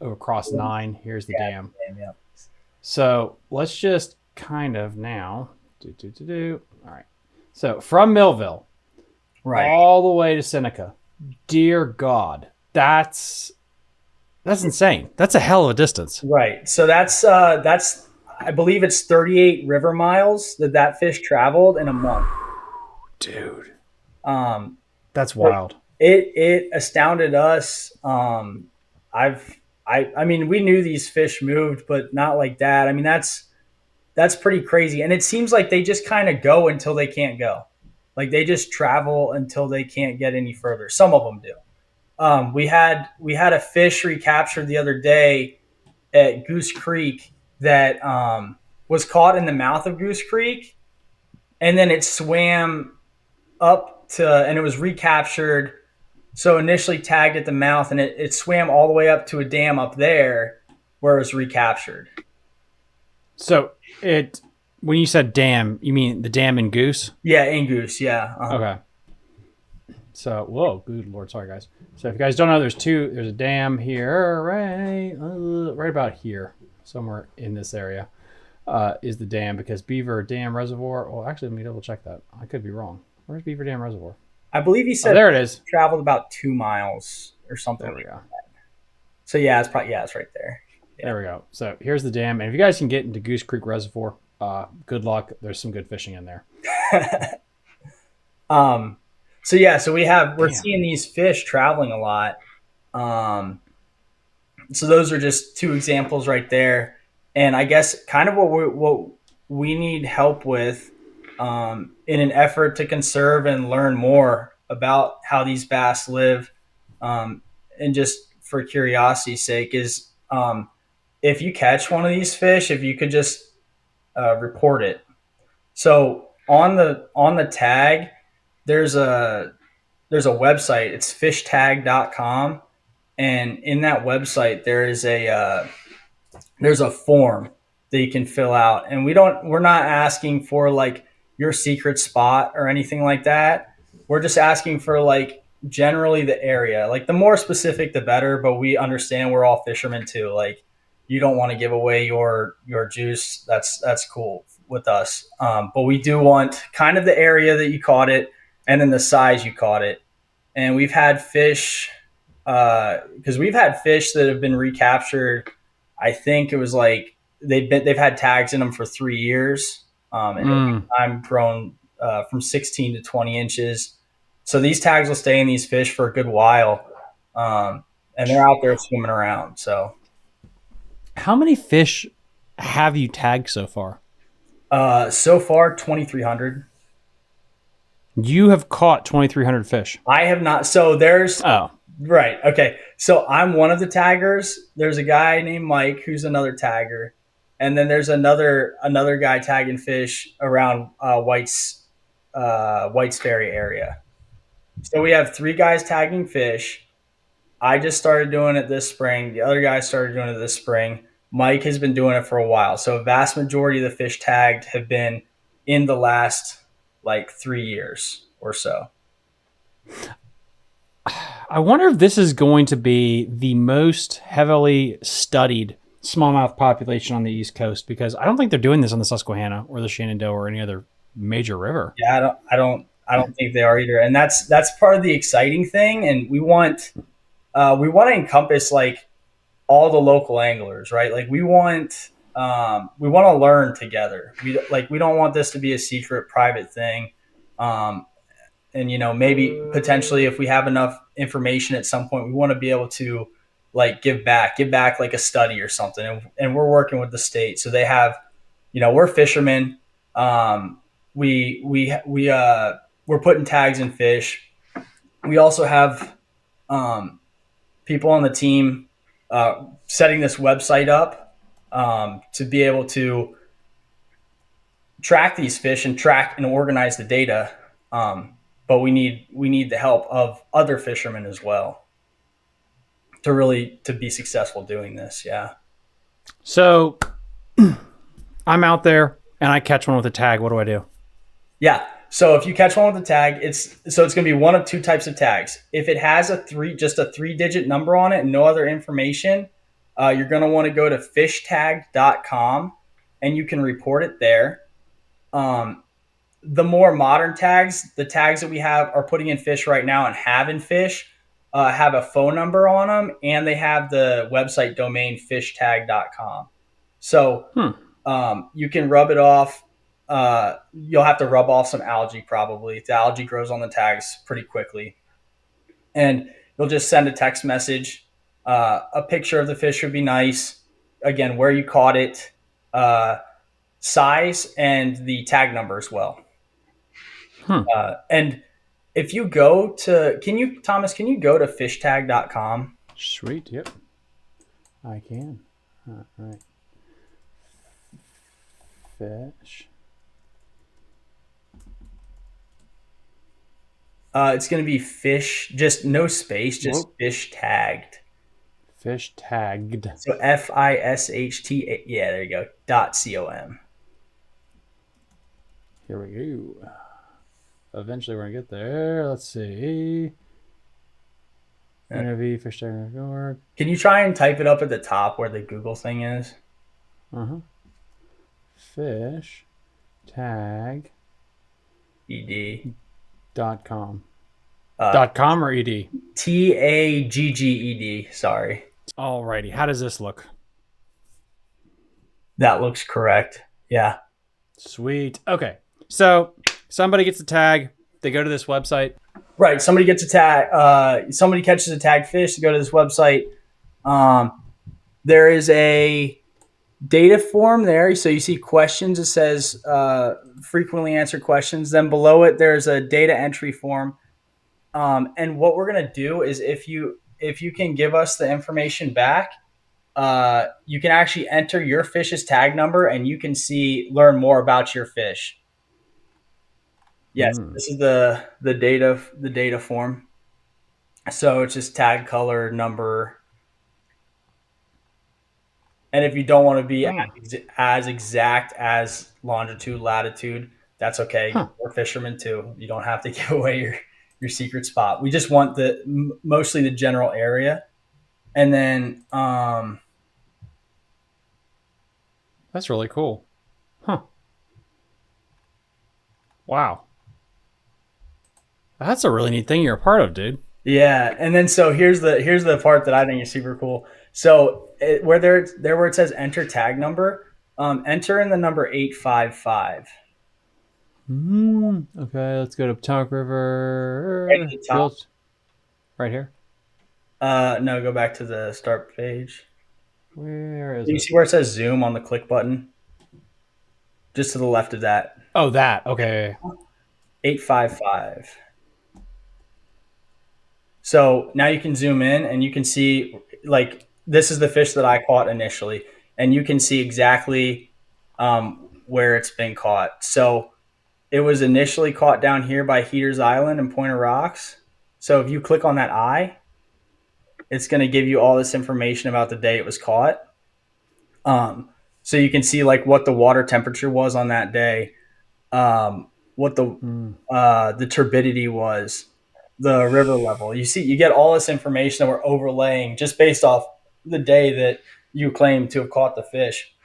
to across 9, here's the dam. Yeah. So let's just kind of now All right. So from Millville, right, all the way to Seneca. Dear God, that's insane. That's a hell of a distance. Right. So that's I believe it's 38 river miles that fish traveled in a month. Dude. That's wild. It astounded us. I mean, we knew these fish moved, but not like that. I mean, that's pretty crazy. And it seems like they just kind of go until they can't go. Like they just travel until they can't get any further. Some of them do. We had a fish recaptured the other day at Goose Creek that was caught in the mouth of Goose Creek, and then it swam up to, and it was recaptured. So initially tagged at the mouth, and it swam all the way up to a dam up there where it was recaptured. So when you said dam, you mean the dam in Goose? Yeah, in Goose, yeah. Okay. So, whoa, good Lord, sorry guys. So if you guys don't know, there's a dam here, right about here, somewhere in this area, is the dam, because Beaver Dam Reservoir, well, actually, let me double check that. I could be wrong. Where's Beaver Dam Reservoir? I believe he said there it is. Traveled about 2 miles or something. There we go. So yeah, it's right there. Yeah. There we go. So here's the dam, and if you guys can get into Goose Creek Reservoir, good luck. There's some good fishing in there. So yeah, so we're seeing these fish traveling a lot. So those are just 2 examples right there. And I guess kind of what we need help with, in an effort to conserve and learn more about how these bass live, and just for curiosity's sake, is if you catch one of these fish, if you could just report it. So on the tag, there's a website. It's fishtag.com, and in that website there's a form that you can fill out. And we're not asking for like your secret spot or anything like that. We're just asking for like generally the area. Like the more specific the better, but we understand we're all fishermen too. Like you don't want to give away your juice. That's cool with us. But we do want kind of the area that you caught it, and then the size you caught it. And we've had fish, because we've had fish that have been recaptured. I think it was like they've had tags in them for 3 years. And I'm grown from 16 to 20 inches. So these tags will stay in these fish for a good while. And they're out there swimming around. So how many fish have you tagged so far? So far, 2,300. You have caught 2,300 fish. I have not. So there's... Oh. Right. Okay. So I'm one of the taggers. There's a guy named Mike who's another tagger. And then there's another guy tagging fish around White's Ferry area. So we have 3 guys tagging fish. I just started doing it this spring. The other guy started doing it this spring. Mike has been doing it for a while. So a vast majority of the fish tagged have been in the last like 3 years or so. I wonder if this is going to be the most heavily studied smallmouth population on the East Coast, because I don't think they're doing this on the Susquehanna or the Shenandoah or any other major river. Yeah, I don't think they are either. And that's part of the exciting thing. And we want to encompass like all the local anglers, right? Like we want to learn together. We don't want this to be a secret private thing. And maybe potentially if we have enough information at some point, we want to be able to like give back like a study or something. And we're working with the state, so they have, we're fishermen. We're putting tags in fish. We also have people on the team setting this website up to be able to track these fish and track and organize the data. But we need the help of other fishermen as well to be successful doing this. Yeah. So I'm out there and I catch one with a tag. What do I do? Yeah. So if you catch one with a tag, it's going to be one of two types of tags. If it has just a 3-digit number on it and no other information, you're going to want to go to fishtag.com and you can report it there. The more modern tags, the tags that we are putting in fish right now and have in fish, have a phone number on them, and they have the website domain fishtag.com. So you can rub it off. You'll have to rub off some algae probably. The algae grows on the tags pretty quickly. And you'll just send a text message. A picture of the fish would be nice. Again, where you caught it, size, and the tag number as well. And if you go to, Thomas, can you go to fishtag.com? Sweet. Yep. I can. All right. Fish. It's going to be fish, just no space, just fish tagged. Fish tagged. So FISHT. Yeah, there you go. .com. Here we go. Eventually we're going to get there. Let's see. NRV, fish tag.org. Can you try and type it up at the top where the Google thing is? Fish tag ed.com. .com or ed? TAGGED. Sorry. Alrighty. How does this look? That looks correct. Yeah. Sweet. Okay. So somebody gets a tag. They go to this website. Right. Somebody gets a tag. Somebody catches a tagged fish to go to this website. There is a data form there. So you see questions. It says frequently answered questions. Then below it, there's a data entry form. And what we're going to do is if you can give us the information back, you can actually enter your fish's tag number and you can learn more about your fish. Yes, This is the data form. So it's just tag, color, number. And if you don't want to be as exact as longitude, latitude, that's okay. We're fishermen too. You don't have to give away your secret spot. We just want mostly the general area. And then that's really cool. Wow. That's a really neat thing you're a part of, dude. Yeah. And then so here's the part that I think is super cool. So where it says enter tag number, enter in the number 855. Okay, let's go to Potomac River. Right at the top. Right here? No, go back to the start page. Where is it? You see where it says zoom on the click button? Just to the left of that. Oh, that. Okay. 855. So now you can zoom in and you can see, like, this is the fish that I caught initially. And you can see exactly where it's been caught. So it was initially caught down here by Heater's Island and Pointer Rocks. So if you click on that eye, it's going to give you all this information about the day it was caught. So you can see like what the water temperature was on that day, what the turbidity was, the river level. You get all this information that we're overlaying just based off the day that you claim to have caught the fish.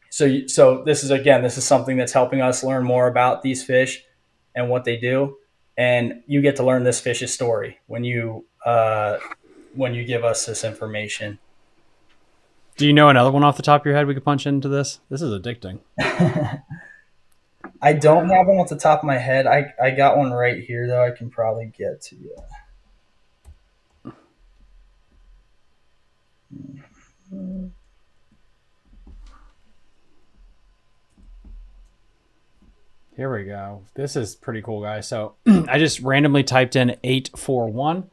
So this is something that's helping us learn more about these fish and what they do. And you get to learn this fish's story when you give us this information. Do you know another one off the top of your head we could punch into this? This is addicting. I don't have one off the top of my head. I got one right here though. I can probably get to you. Here we go. This is pretty cool, guys. So I just randomly typed in 841.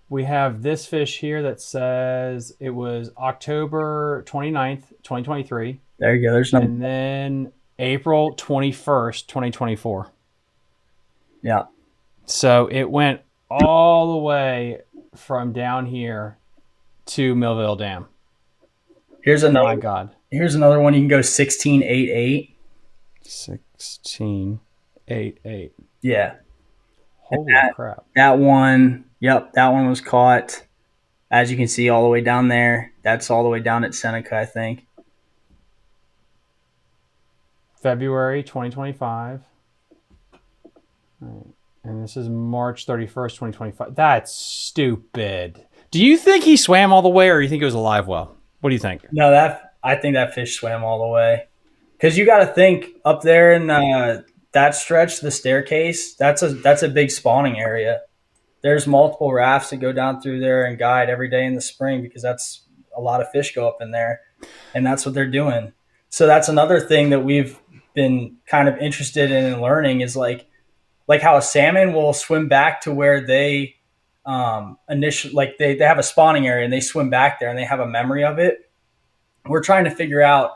We have this fish here that says it was October 29th, 2023. There you go. There's no. And then April 21st, 2024. Yeah. So it went all the way from down here to Millville Dam. Here's another. My God. Here's another one. You can go 1688. 1688. Yeah. Holy crap. That one. Yep. That one was caught. As you can see, all the way down there. That's all the way down at Seneca, I think. February 2025. All right. And this is March 31st, 2025. That's stupid. Do you think he swam all the way, or do you think it was a live well? What do you think? No, I think that fish swam all the way. Because you got to think up there in that stretch, the staircase, that's a big spawning area. There's multiple rafts that go down through there and guide every day in the spring because that's a lot of fish go up in there, and that's what they're doing. So that's another thing that we've been kind of interested in and learning is like how a salmon will swim back to where they initially, like they have a spawning area and they swim back there and they have a memory of it. We're trying to figure out,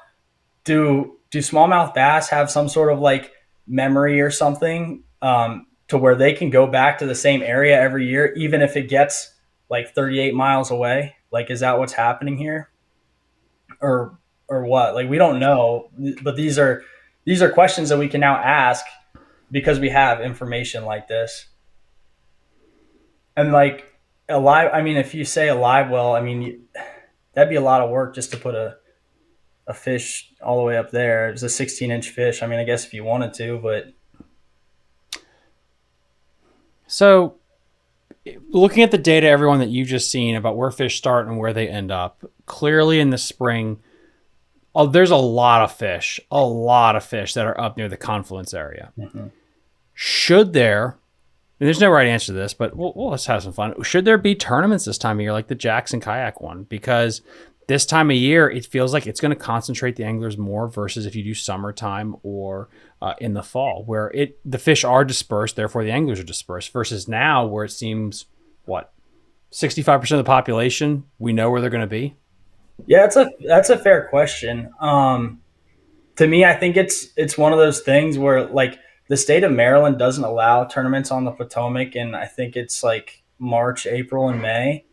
do smallmouth bass have some sort of like memory or something to where they can go back to the same area every year, even if it gets like 38 miles away? Like, is that what's happening here? Or what? Like, we don't know, but these are questions that we can now ask because we have information like this. And like if you say a live well, I mean, that'd be a lot of work just to put a fish all the way up there. It's a 16-inch fish. I mean, I guess if you wanted to, but. So looking at the data, everyone, that you've just seen about where fish start and where they end up, clearly in the spring, there's a lot of fish that are up near the confluence area. Mm-hmm. Should there, and there's no right answer to this, but let's have some fun. Should there be tournaments this time of year, like the Jackson Kayak one? Because this time of year, it feels like it's going to concentrate the anglers more versus if you do summertime or in the fall, where the fish are dispersed, therefore the anglers are dispersed, versus now where it seems, 65% of the population, we know where they're going to be? Yeah, that's a fair question. To me, I think it's one of those things where like the state of Maryland doesn't allow tournaments on the Potomac, and I think it's like March, April, and May.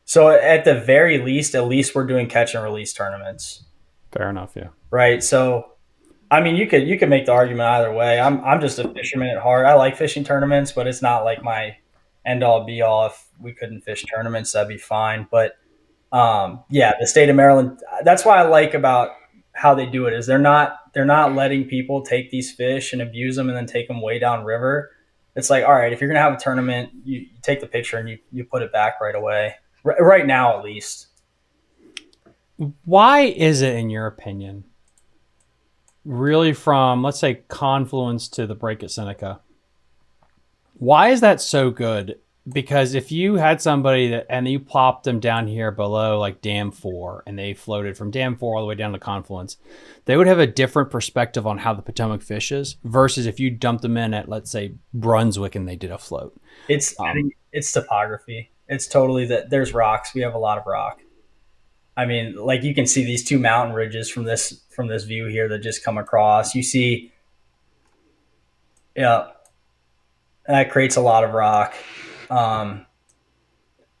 So at the very least, at least we're doing catch and release tournaments. Fair enough, yeah. Right. So, I mean, you could make the argument either way. I'm just a fisherman at heart. I like fishing tournaments, but it's not like my end all be all. If we couldn't fish tournaments, that'd be fine. But yeah, the state of Maryland. That's why I like about how they do it is they're not letting people take these fish and abuse them and then take them way down river. It's like, all right, if you're gonna have a tournament, you take the picture and you put it back right away. Right now, at least. Why is it, in your opinion, really from, let's say, confluence to the break at Seneca, why is that so good? Because if you had somebody and you plopped them down here below like Dam 4 and they floated from Dam 4 all the way down to confluence, they would have a different perspective on how the Potomac fishes versus if you dumped them in at, let's say, Brunswick and they did a float. I think it's topography. It's totally that there's rocks. We have a lot of rock. I mean, like you can see these two mountain ridges from this view here that just come across. You see, yeah, that creates a lot of rock.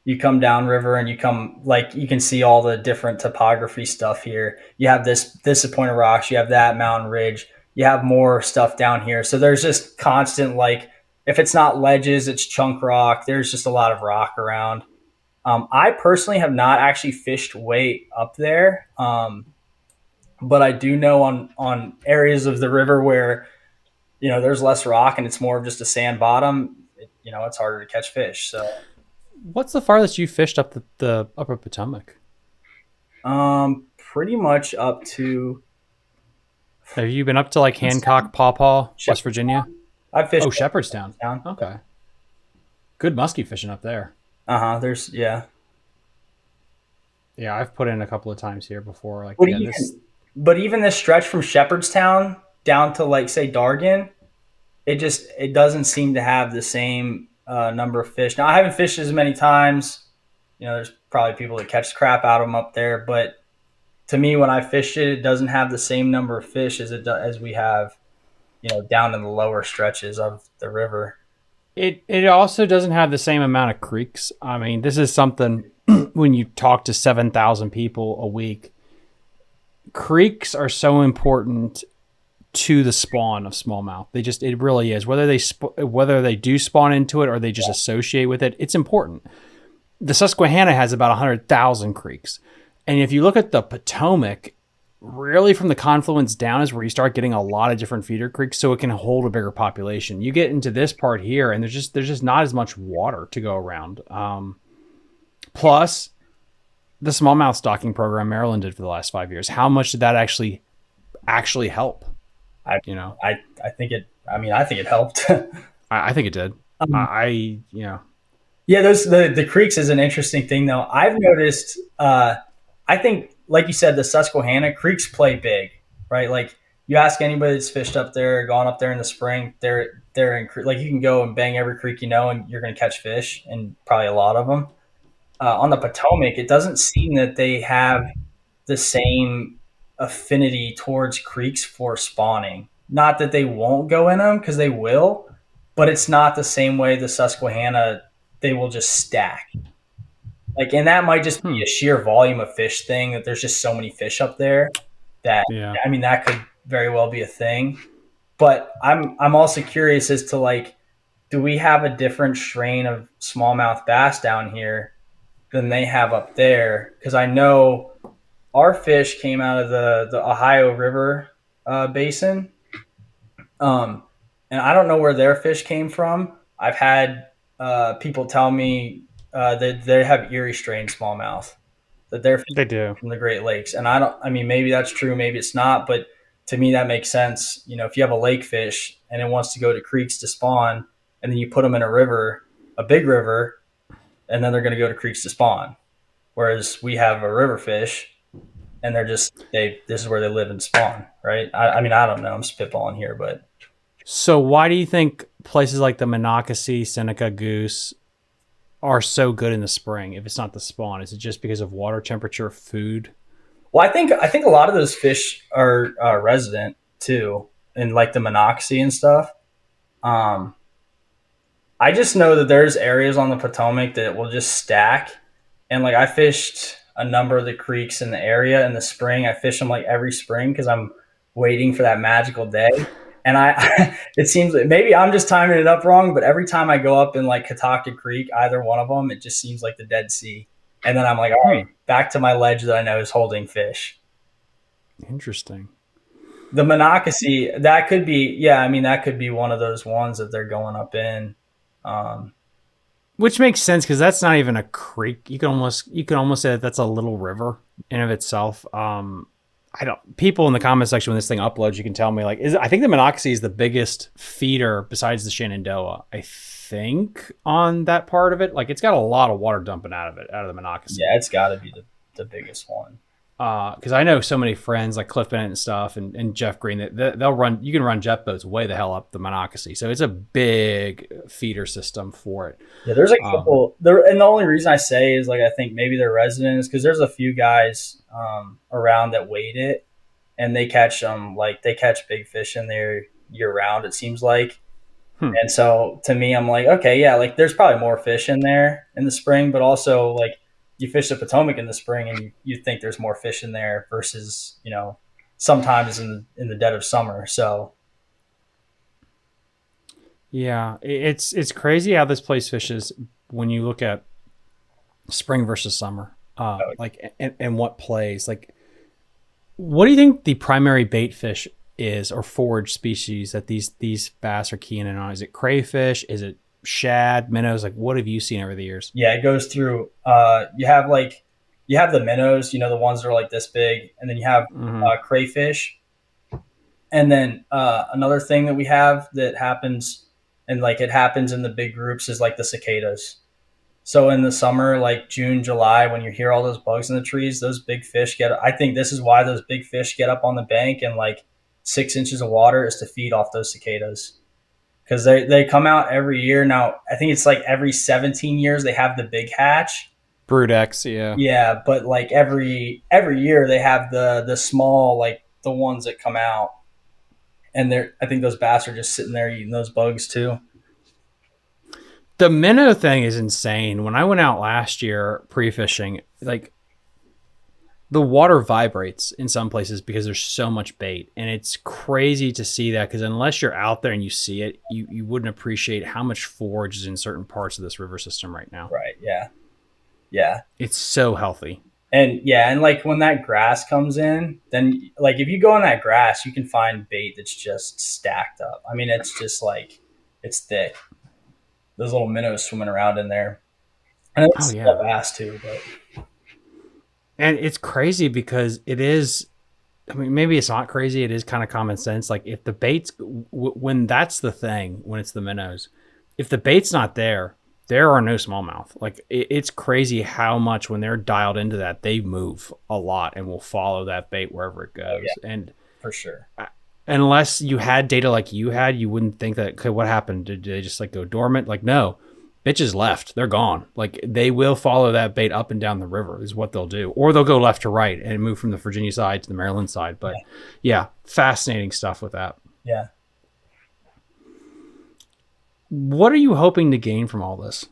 You come downriver and you can see all the different topography stuff here. You have this is Point of Rocks. You have that mountain ridge. You have more stuff down here. So there's just constant, like, if it's not ledges, it's chunk rock. There's just a lot of rock around. I personally have not actually fished way up there. But I do know on areas of the river where, there's less rock and it's more of just a sand bottom, it's harder to catch fish. So what's the farthest you fished up the Upper Potomac? Pretty much up to Have you been up to like Hancock, Pawpaw, West Virginia? I fished. Oh, Shepherdstown. Okay. Good muskie fishing up there. There's Yeah, I've put in a couple of times here before. Like, but even this stretch from Shepherdstown down to like say Dargan, it doesn't seem to have the same number of fish. Now I haven't fished as many times. There's probably people that catch crap out of them up there, but to me, when I fished it, it doesn't have the same number of fish as we have, down in the lower stretches of the river. It also doesn't have the same amount of creeks. I mean, this is something when you talk to 7,000 people a week, creeks are so important to the spawn of smallmouth. It really is. Whether they do spawn into it or they just associate with it, it's important. The Susquehanna has about 100,000 creeks. And if you look at the Potomac, really from the confluence down is where you start getting a lot of different feeder creeks, so it can hold a bigger population. You get into this part here and there's just not as much water to go around. Plus the smallmouth stocking program Maryland did for the last 5 years. How much did that actually help? I think it helped. I think it did. Yeah, the creeks is an interesting thing though. I've noticed, I think, like you said, the Susquehanna creeks play big, right? Like you ask anybody that's fished up there, gone up there in the spring, they're in, like you can go and bang every creek and you're going to catch fish, and probably a lot of them. On the Potomac, it doesn't seem that they have the same affinity towards creeks for spawning. Not that they won't go in them, because they will, but it's not the same way the Susquehanna, they will just stack. Like, and that might just be a sheer volume of fish thing, that there's just so many fish up there that, that could very well be a thing. But I'm also curious as to, like, do we have a different strain of smallmouth bass down here than they have up there? Because I know our fish came out of the Ohio River basin. And I don't know where their fish came from. I've had people tell me that they have Erie strain smallmouth, that they do from the Great Lakes. And maybe that's true, maybe it's not, but to me that makes sense. If you have a lake fish and it wants to go to creeks to spawn, and then you put them in a big river, and then they're going to go to creeks to spawn. Whereas we have a river fish and this is where they live and spawn, right? I don't know, I'm spitballing here, but. So why do you think places like the Monocacy, Seneca, Goose are so good in the spring if it's not the spawn? Is it just because of water temperature, food? Well, I think a lot of those fish are resident too, in like the Monocacy and stuff. I just know that there's areas on the Potomac that will just stack, and like I fished a number of the creeks in the area in the spring. I fish them like every spring because I'm waiting for that magical day. And it seems like maybe I'm just timing it up wrong, but every time I go up in like Catoctin Creek, either one of them, it just seems like the Dead Sea. And then I'm like, all right, back to my ledge that I know is holding fish. Interesting. The Monocacy, that could be, that could be one of those ones that they're going up in. Which makes sense, because that's not even a creek. You can almost say that that's a little river in of itself. People in the comment section when this thing uploads, you can tell me, like, I think the Monocacy is the biggest feeder besides the Shenandoah, I think, on that part of it. Like, it's got a lot of water dumping out of the Monocacy. Yeah, it's got to be the biggest one. Because I know so many friends like Cliff Bennett and stuff, and Jeff Green, that they'll run. You can run jet boats way the hell up the Monocacy, so it's a big feeder system for it. Yeah, there's a couple there, and the only reason I say is, like, I think maybe they're residents, because there's a few guys around that wade it, and they catch big fish in there year round, it seems like. And so to me, I'm like, okay, yeah, like there's probably more fish in there in the spring, but also like, you fish the Potomac in the spring and you think there's more fish in there versus, sometimes in the dead of summer. So. Yeah, it's crazy how this place fishes when you look at spring versus summer, and what plays. Like, what do you think the primary bait fish is, or forage species that these bass are keying in on? Is it crayfish? Is it shad, minnows? Like, what have you seen over the years? Yeah, it goes through, you have the minnows, the ones that are like this big, and then you have crayfish, And then another thing that we have that happens, and like it happens in the big groups, is like the cicadas. So in the summer, like June, July, when you hear all those bugs in the trees, those big fish I think this is why those big fish get up on the bank and like 6 inches of water is to feed off those cicadas. Because they come out every year. Now, I think it's like every 17 years they have the big hatch. Brood X, yeah. Yeah, but like every year they have the small, like the ones that come out. And I think those bass are just sitting there eating those bugs too. The minnow thing is insane. When I went out last year pre-fishing, like the water vibrates in some places because there's so much bait, and it's crazy to see that, because unless you're out there and you see it, you wouldn't appreciate how much forage is in certain parts of this river system right now. Right. Yeah. Yeah. It's so healthy. And yeah, and like when that grass comes in, then like if you go on that grass, you can find bait that's just stacked up. I mean, it's just like it's thick. Those little minnows swimming around in there. And it's small bass too, but and it's crazy because it is, I mean, maybe it's not crazy. It is kind of common sense. Like if the bait's, when that's the thing, when it's the minnows, if the bait's not there, there are no smallmouth. Like it's crazy how much when they're dialed into that, they move a lot and will follow that bait wherever it goes. Oh, yeah. And for sure, unless you had data like you had, you wouldn't think that, okay, what happened? Did they just like go dormant? Like, no, bitches left. They're gone. Like they will follow that bait up and down the river is what they'll do. Or they'll go left to right and move from the Virginia side to the Maryland side. But yeah, fascinating stuff with that. Yeah. What are you hoping to gain from all this?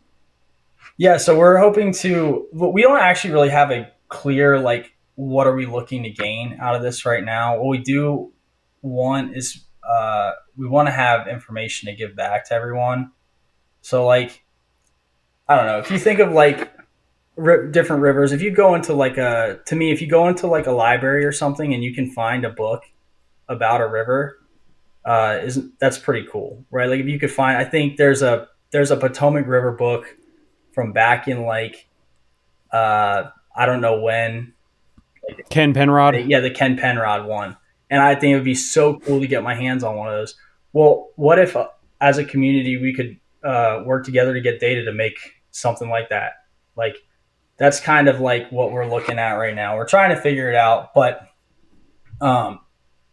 Yeah, so we're hoping to, we don't actually really have a clear, like, what are we looking to gain out of this right now? What we do want is we want to have information to give back to everyone. So, like, I don't know, if you think of, like, different rivers, if you go into, like, if you go into, like, a library or something and you can find a book about a river, that's pretty cool, right? Like if you could find, I think there's a Potomac River book from back in like I don't know when. Like, Ken Penrod. Yeah, the Ken Penrod one, and I think it would be so cool to get my hands on one of those. Well, what if as a community we could work together to get data to make something like that? Like that's kind of like what we're looking at right now. We're trying to figure it out, but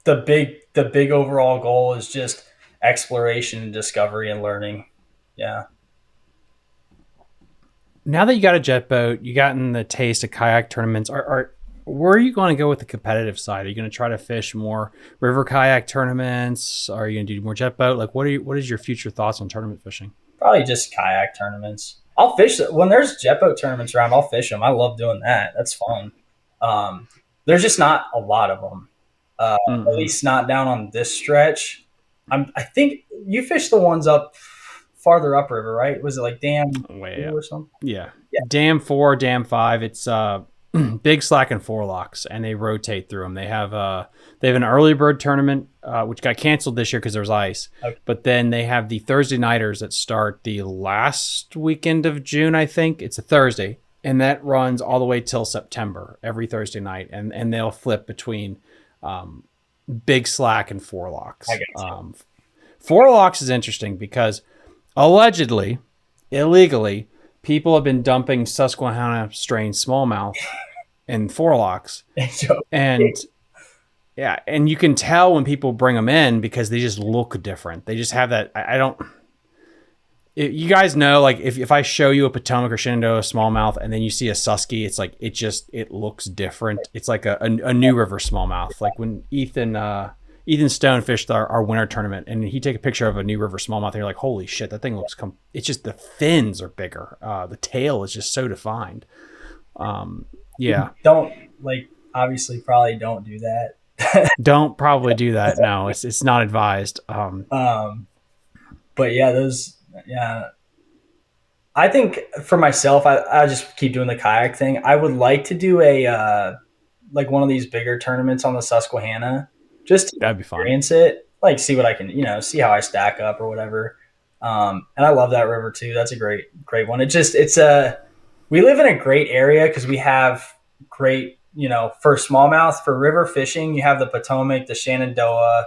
the big overall goal is just exploration and discovery and learning. Yeah. Now that you got a jet boat, you gotten the taste of kayak tournaments, where are you going to go with the competitive side? Are you going to try to fish more river kayak tournaments? Are you going to do more jet boat? Like what is your future thoughts on tournament fishing? Probably just kayak tournaments. I'll fish when there's jet boat tournaments around. I'll fish them. I love doing that. That's fun. There's just not a lot of them. At least not down on this stretch. I think you fished the ones up farther upriver, right? Was it like Dam 2 or something? Yeah. Dam 4, Dam 5. It's big slack and forelocks, and they rotate through them. They have an early bird tournament, which got canceled this year because there was ice. Okay. But then they have the Thursday nighters that start the last weekend of June, I think. It's a Thursday, and that runs all the way till September, every Thursday night. And they'll flip between big slack and forelocks. Forelocks is interesting because allegedly, illegally, people have been dumping Susquehanna strain smallmouth in forelocks. And yeah, and you can tell when people bring them in because they just look different. They just have that, you guys know, like if I show you a Potomac or Shenandoah smallmouth and then you see a Susky, it's like it looks different. It's like a new river smallmouth. Like when Ethan Stone fished our winter tournament and he take a picture of a new river smallmouth and you're like, holy shit, that thing looks it's just the fins are bigger. The tail is just so defined. Yeah. Don't obviously probably don't do that. Don't probably do that. No, it's not advised. But yeah, I think for myself, I just keep doing the kayak thing. I would like to do a one of these bigger tournaments on the Susquehanna, just to that'd be fun. Experience it, like see what I can, see how I stack up or whatever. And I love that river too. That's a great one. We live in a great area because we have great, for smallmouth, for river fishing, you have the Potomac, the Shenandoah,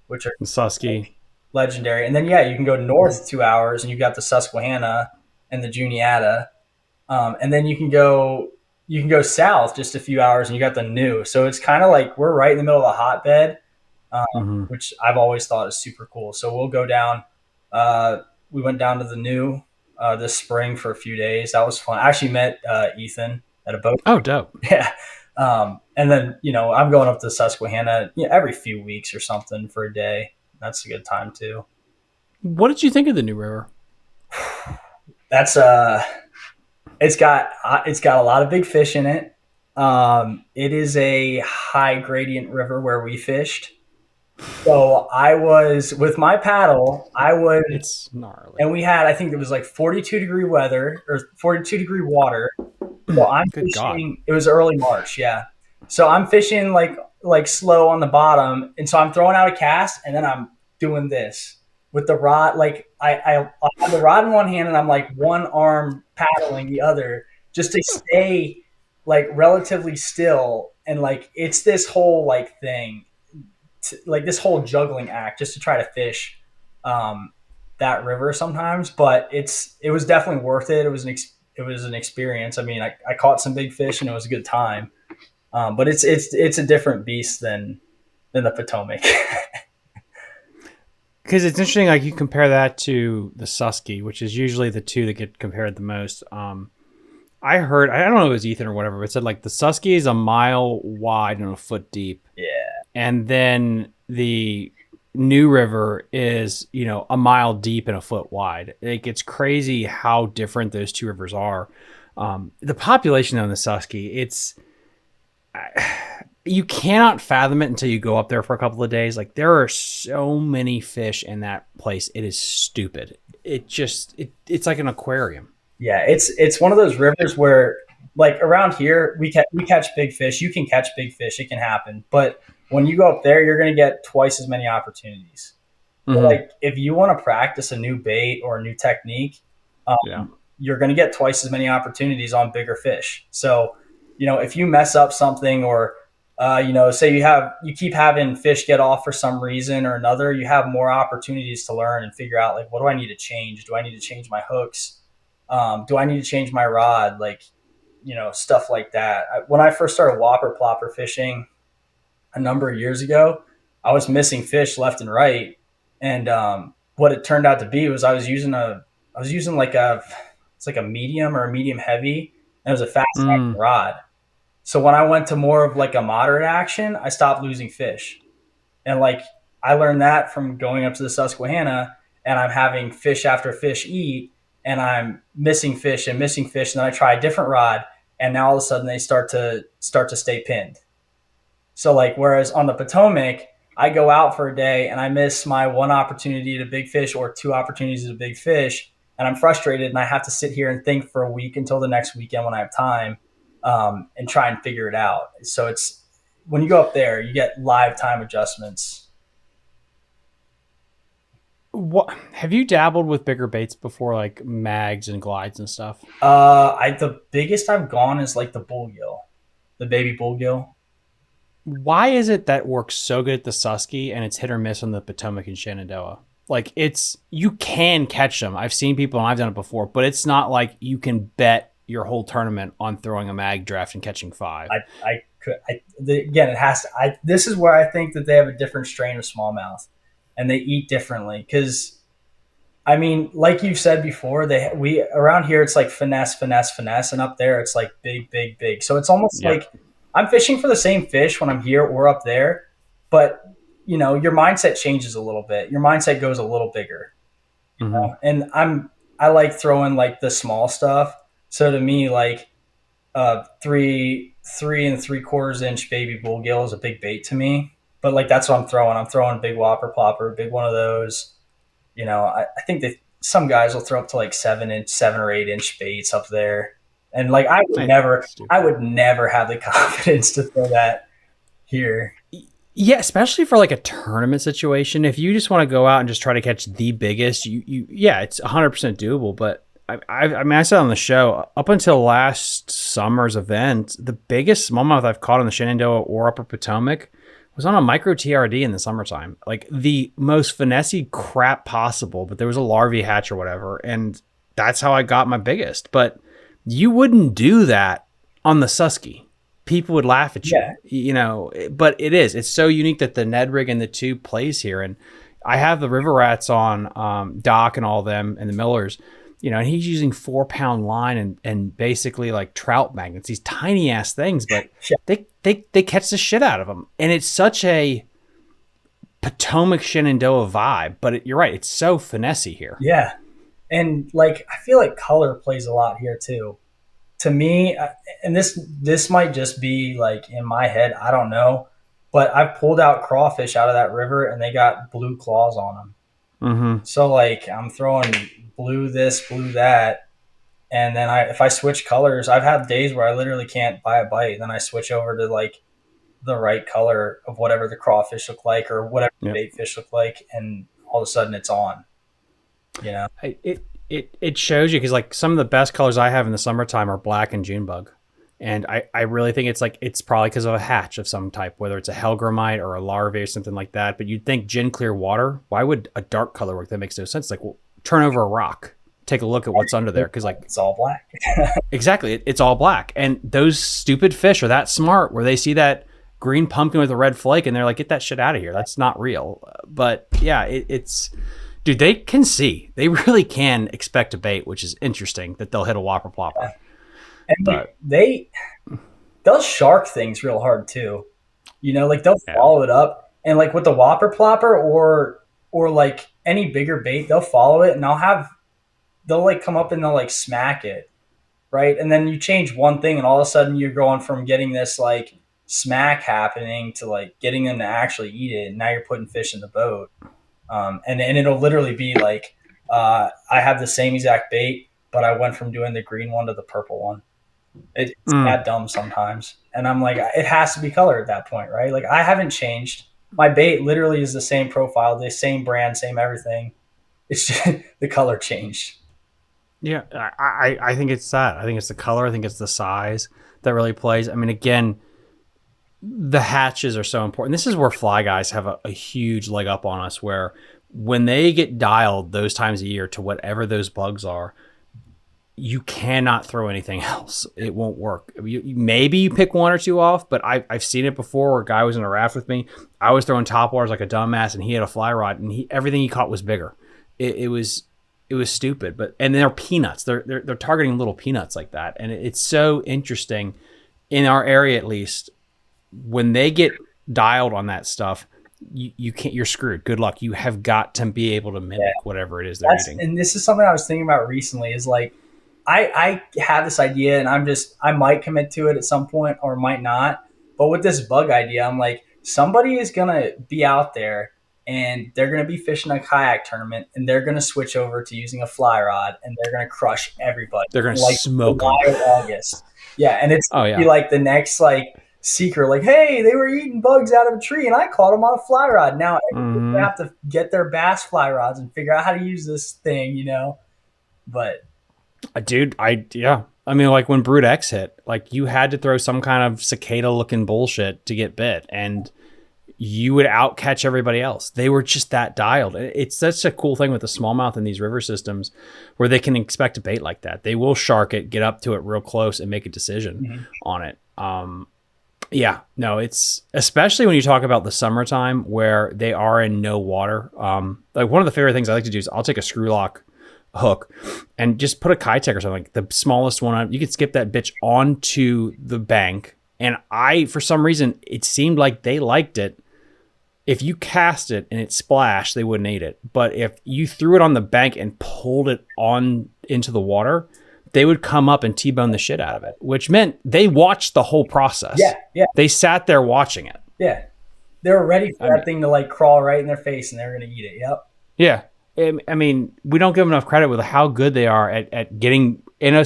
which are The Susky. legendary. And then, yeah, you can go north 2 hours and you've got the Susquehanna and the Juniata. And then you can go south just a few hours and you got the New. So it's kind of like we're right in the middle of a hotbed, which I've always thought is super cool. So we'll go down. We went down to the New this spring for a few days. That was fun. I actually met Ethan at a boat. Oh, dope. Yeah. And then, I'm going up to Susquehanna every few weeks or something for a day. That's a good time too. What did you think of the New River? That's it's got a lot of big fish in it. It is a high gradient river where we fished. So I was with my paddle, It's gnarly. and we had, I think it was like 42-degree weather or 42-degree water. So I'm Good God. fishing. It was early March. Yeah. So I'm fishing like slow on the bottom. And so I'm throwing out a cast and then I'm doing this with the rod. Like I have the rod in one hand and I'm like one arm paddling the other just to stay like relatively still. And like, it's this whole like thing, like this whole juggling act just to try to fish that river sometimes. But it was definitely worth it. It was an experience. I mean, I caught some big fish and it was a good time. But it's a different beast than the Potomac. Because it's interesting, like you compare that to the Susky, which is usually the two that get compared the most. I heard, I don't know if it was Ethan or whatever, but it said like the Susky is a mile wide and a foot deep. Yeah. And then the New River is, a mile deep and a foot wide. Like, it's crazy how different those two rivers are. The population on the Susky, you cannot fathom it until you go up there for a couple of days. Like, there are so many fish in that place. It is stupid. It's like an aquarium. Yeah, it's one of those rivers where, like, around here we catch big fish. You can catch big fish; it can happen. But when you go up there, you're going to get twice as many opportunities. Mm-hmm. Like, if you want to practice a new bait or a new technique, you're going to get twice as many opportunities on bigger fish. So, if you mess up something or say you keep having fish get off for some reason or another, you have more opportunities to learn and figure out, like, what do I need to change? Do I need to change my hooks? Do I need to change my rod? Like, stuff like that. When I first started whopper plopper fishing a number of years ago, I was missing fish left and right. And what it turned out to be was I was using like it's like a medium or a medium heavy, and it was a fast acting rod. So when I went to more of like a moderate action, I stopped losing fish. And like, I learned that from going up to the Susquehanna, and I'm having fish after fish eat, and I'm missing fish. And then I try a different rod, and now all of a sudden they start to stay pinned. So like, whereas on the Potomac, I go out for a day and I miss my one opportunity to big fish or two opportunities to big fish, and I'm frustrated and I have to sit here and think for a week until the next weekend when I have time, and try and figure it out. So it's, when you go up there, you get live time adjustments. What have you dabbled with bigger baits before, like mags and glides and stuff? The biggest I've gone is like the bullgill, the baby bullgill. Why is it that works so good at the Susky and it's hit or miss on the Potomac and Shenandoah? Like, you can catch them. I've seen people and I've done it before, but it's not like you can bet your whole tournament on throwing a mag draft and catching 5. This is where I think that they have a different strain of smallmouth and they eat differently. Cause I mean, like you've said before, we around here, it's like finesse. And up there, it's like big, big, big. So it's almost like I'm fishing for the same fish when I'm here or up there, but your mindset changes a little bit. Your mindset goes a little bigger. And I like throwing like the small stuff. So to me, like 3 3/4 inch baby bullgill is a big bait to me. But like, that's what I'm throwing. I'm throwing a big whopper plopper, big one of those. I think that some guys will throw up to like 7 or 8 inch baits up there. And like, I would never have the confidence to throw that here. Yeah, especially for like a tournament situation. If you just want to go out and just try to catch the biggest, it's 100% doable. But I said on the show, up until last summer's event, the biggest smallmouth I've caught on the Shenandoah or Upper Potomac was on a micro TRD in the summertime, like the most finessey crap possible, but there was a larvae hatch or whatever. And that's how I got my biggest. But you wouldn't do that on the Susky. People would laugh at you, you know, but it's so unique that the Ned rig and the tube plays here. And I have the river rats on Doc and all them and the Millers, you know, and he's using 4-pound line and basically like trout magnets, these tiny ass things, but they catch the shit out of them. And it's such a Potomac Shenandoah vibe, but you're right. It's so finessey here. Yeah. And like, I feel like color plays a lot here too. To me, and this might just be like in my head, I don't know, but I've pulled out crawfish out of that river and they got blue claws on them. Mm-hmm. So like I'm throwing blue this, blue that, and then if I switch colors, I've had days where I literally can't buy a bite, and then I switch over to like the right color of whatever the crawfish look like or whatever the bait fish look like, and all of a sudden it's on. You know, it shows you, because like some of the best colors I have in the summertime are black and Junebug. And I really think it's probably because of a hatch of some type, whether it's a Helgramite or a larvae or something like that. But you'd think gin clear water, why would a dark color work? That makes no sense. Like, well, turn over a rock, take a look at what's under there. Because like, it's all black. Exactly. It's all black. And those stupid fish are that smart where they see that green pumpkin with a red flake and they're like, get that shit out of here. That's not real. But yeah, it's... Dude, they can see. They really can expect a bait, which is interesting that they'll hit a whopper plopper. And they'll shark things real hard too. You know, like they'll follow it up, and like with the whopper plopper or like any bigger bait, they'll follow it and they'll like come up and they'll like smack it, right? And then you change one thing, and all of a sudden you're going from getting this like smack happening to like getting them to actually eat it, and now you're putting fish in the boat. And it'll literally be like, I have the same exact bait, but I went from doing the green one to the purple one. It's that dumb sometimes. And I'm like, it has to be color at that point, right? Like I haven't changed. My bait literally is the same profile, the same brand, same everything. It's just the color changed. Yeah, I think it's that. I think it's the color. I think it's the size that really plays. I mean, again, the hatches are so important. This is where fly guys have a huge leg up on us, where when they get dialed those times a year to whatever those bugs are, you cannot throw anything else. It won't work. Maybe you pick one or two off, but I've seen it before where a guy was in a raft with me. I was throwing topwaters like a dumbass, and he had a fly rod, and everything he caught was bigger. It was stupid. And they're peanuts. They're targeting little peanuts like that, and it's so interesting in our area, at least. When they get dialed on that stuff, you can't. You're screwed. Good luck. You have got to be able to mimic whatever it is they're eating. And this is something I was thinking about recently. Is like, I have this idea, and I might commit to it at some point or might not. But with this bug idea, I'm like, somebody is gonna be out there and they're gonna be fishing a kayak tournament, and they're gonna switch over to using a fly rod, and they're gonna crush everybody. They're gonna like smoke July or August. Yeah, and it's be like the next like seeker, like, hey, they were eating bugs out of a tree and I caught them on a fly rod. Now they have to get their bass fly rods and figure out how to use this thing, you know. But dude, I mean, like when Brood X hit, like you had to throw some kind of cicada looking bullshit to get bit, and you would outcatch everybody else. They were just that dialed. It's such a cool thing with the smallmouth in these river systems where they can expect a bait like that. They will shark it, get up to it real close, and make a decision on it. Yeah, no, it's especially when you talk about the summertime where they are in no water. Like one of the favorite things I like to do is I'll take a screw lock hook and just put a Kitech or something, like the smallest one on. You could skip that bitch onto the bank. And for some reason, it seemed like they liked it. If you cast it and it splashed, they wouldn't eat it. But if you threw it on the bank and pulled it on into the water, they would come up and T-bone the shit out of it, which meant they watched the whole process. Yeah. They sat there watching it. Yeah. They were ready for that thing to like crawl right in their face, and they were going to eat it. Yep. Yeah. I mean, we don't give them enough credit with how good they are at getting in a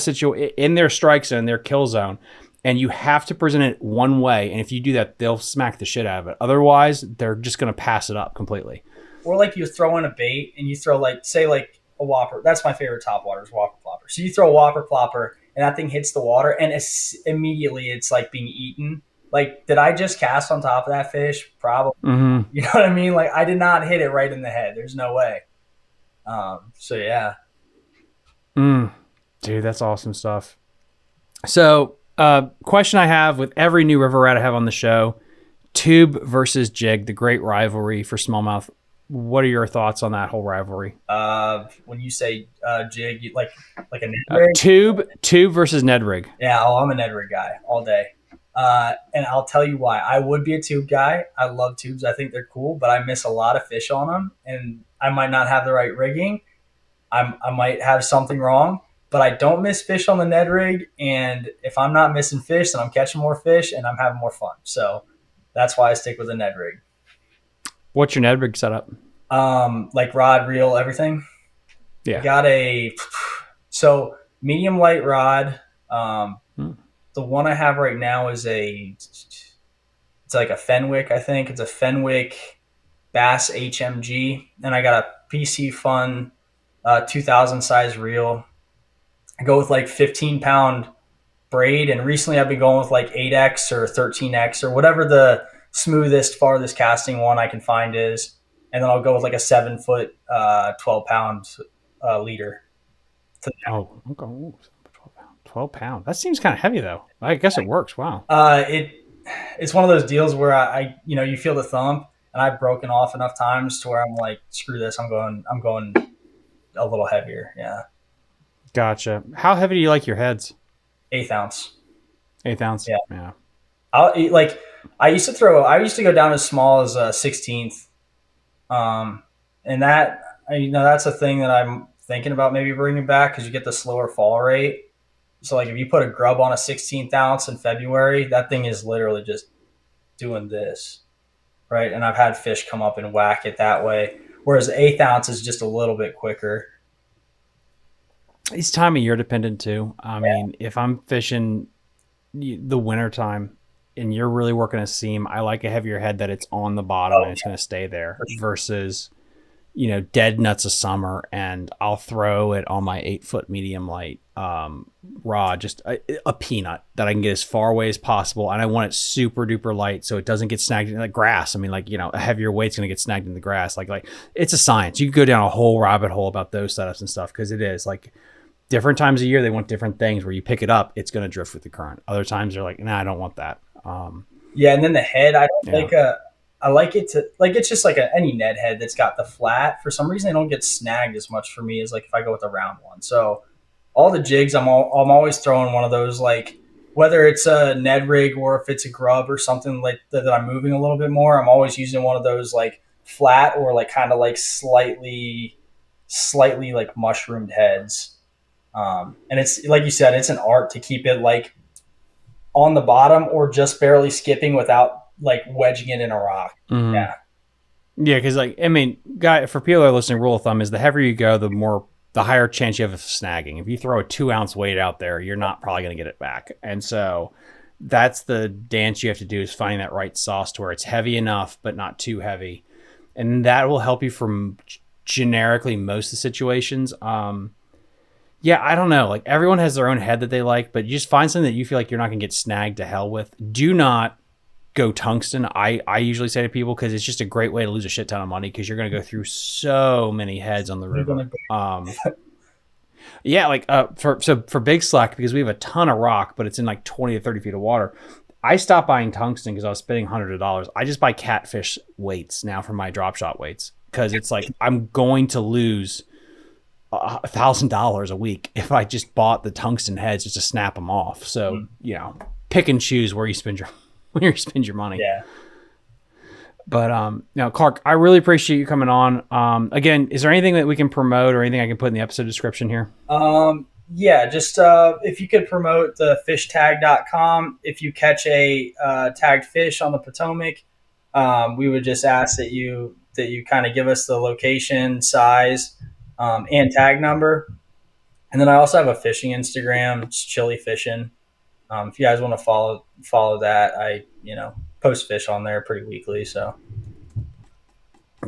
in their strike zone, their kill zone. And you have to present it one way. And if you do that, they'll smack the shit out of it. Otherwise, they're just going to pass it up completely. Or like you throw in a bait and you throw like, say like a whopper. That's my favorite topwater is whopper plopper. So you throw a whopper plopper and that thing hits the water and immediately it's like being eaten. like, did I just cast on top of that fish? Probably. Mm-hmm. You know what I mean? Like, I did not hit it right in the head. There's no way. So yeah. Dude, that's awesome stuff. So, question I have with every new river rat I have on the show, tube versus jig, the great rivalry for smallmouth. What are your thoughts on that whole rivalry? When you say jig, like a Ned rig? Tube versus Ned rig. Yeah, I'm a Ned rig guy all day. And I'll tell you why. I would be a tube guy. I love tubes. I think they're cool, but I miss a lot of fish on them, and I might not have the right rigging. I might have something wrong, but I don't miss fish on the Ned rig. And if I'm not missing fish, then I'm catching more fish and I'm having more fun. So that's why I stick with the Ned rig. What's your Ned rig setup? Like rod, reel, everything. Yeah. I got so medium light rod. The one I have right now is it's like a Fenwick, I think. It's a Fenwick Bass HMG. And I got a PC Fun 2000 size reel. I go with like 15-pound braid. And recently I've been going with like 8X or 13X or whatever the smoothest, farthest casting one I can find is. And then I'll go with like a 7-foot, 12-pound leader. Oh, okay. Ooh, 12 pounds. That seems kind of heavy though. I guess it works. Wow. It's one of those deals where I you feel the thump, and I've broken off enough times to where I'm like, screw this. I'm going a little heavier. Yeah. Gotcha. How heavy do you like your heads? 1/8 ounce. 1/8 ounce. Yeah. I used to go down as small as 16th. And that's a thing that I'm thinking about maybe bringing back, because you get the slower fall rate. So like if you put a grub on a 16th ounce in February, that thing is literally just doing this, right? And I've had fish come up and whack it that way. Whereas 1/8 ounce is just a little bit quicker. It's time of year dependent too. I mean, if I'm fishing the winter time and you're really working a seam, I like a heavier head that it's on the bottom and it's going to stay there versus, dead nuts of summer, and I'll throw it on my 8-foot medium light rod, just a peanut that I can get as far away as possible. And I want it super duper light so it doesn't get snagged in the grass. I mean, a heavier weight's going to get snagged in the grass. Like it's a science. You could go down a whole rabbit hole about those setups and stuff, because it is like different times of year, they want different things. Where you pick it up, it's going to drift with the current. Other times they're like, nah, I don't want that. Yeah, and then the head, I like it to, like, it's just like any Ned head that's got the flat. For some reason, they don't get snagged as much for me as like if I go with a round one. So all the jigs, I'm always throwing one of those, like whether it's a Ned rig or if it's a grub or something like that I'm moving a little bit more. I'm always using one of those like flat or like kind of like slightly like mushroomed heads. And it's like you said, it's an art to keep it like on the bottom or just barely skipping without like wedging it in a rock. Mm-hmm. Yeah. Yeah. Cause for people that are listening, rule of thumb is the heavier you go, the higher chance you have of snagging. If you throw a 2-ounce weight out there, you're not probably going to get it back. And so that's the dance you have to do, is finding that right sauce to where it's heavy enough, but not too heavy. And that will help you from generically most of the situations. Yeah, I don't know. Like everyone has their own head that they like, but you just find something that you feel like you're not going to get snagged to hell with. Do not go tungsten. I usually say to people, because it's just a great way to lose a shit ton of money, because you're going to go through so many heads on the river. Yeah, like for big slack, because we have a ton of rock, but it's in like 20 to 30 feet of water. I stopped buying tungsten because I was spending hundreds of dollars. I just buy catfish weights now for my drop shot weights, because it's like I'm going to lose $1,000 a week if I just bought the tungsten heads just to snap them off. So pick and choose where you spend your money. Yeah. But Clark, I really appreciate you coming on. Again, is there anything that we can promote or anything I can put in the episode description here? Yeah, just if you could promote the fishtag.com. If you catch a tagged fish on the Potomac, we would just ask that you kind of give us the location, size, and tag number. And then I also have a fishing Instagram. It's Chili Fishing. If you guys want to follow that, I post fish on there pretty weekly. So,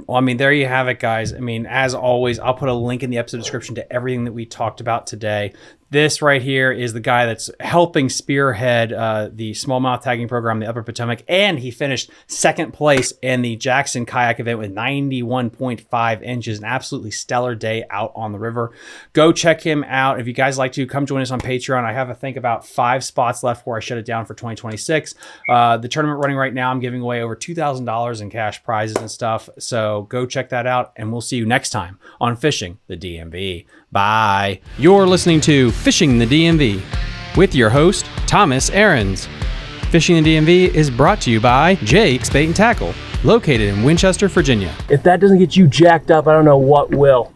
well, I mean, there you have it, guys. I mean, as always, I'll put a link in the episode description to everything that we talked about today. This right here is the guy that's helping spearhead the Smallmouth Tagging Program, the Upper Potomac, and he finished second place in the Jackson Kayak event with 91.5 inches. An absolutely stellar day out on the river. Go check him out. If you guys like to, come join us on Patreon. I have, I think, about 5 spots left before I shut it down for 2026. The tournament running right now, I'm giving away over $2,000 in cash prizes and stuff. So go check that out, and we'll see you next time on Fishing the DMV. Bye. You're listening to Fishing the DMV with your host, Thomas Ahrens. Fishing the DMV is brought to you by Jake's Bait and Tackle, located in Winchester, Virginia. If that doesn't get you jacked up, I don't know what will.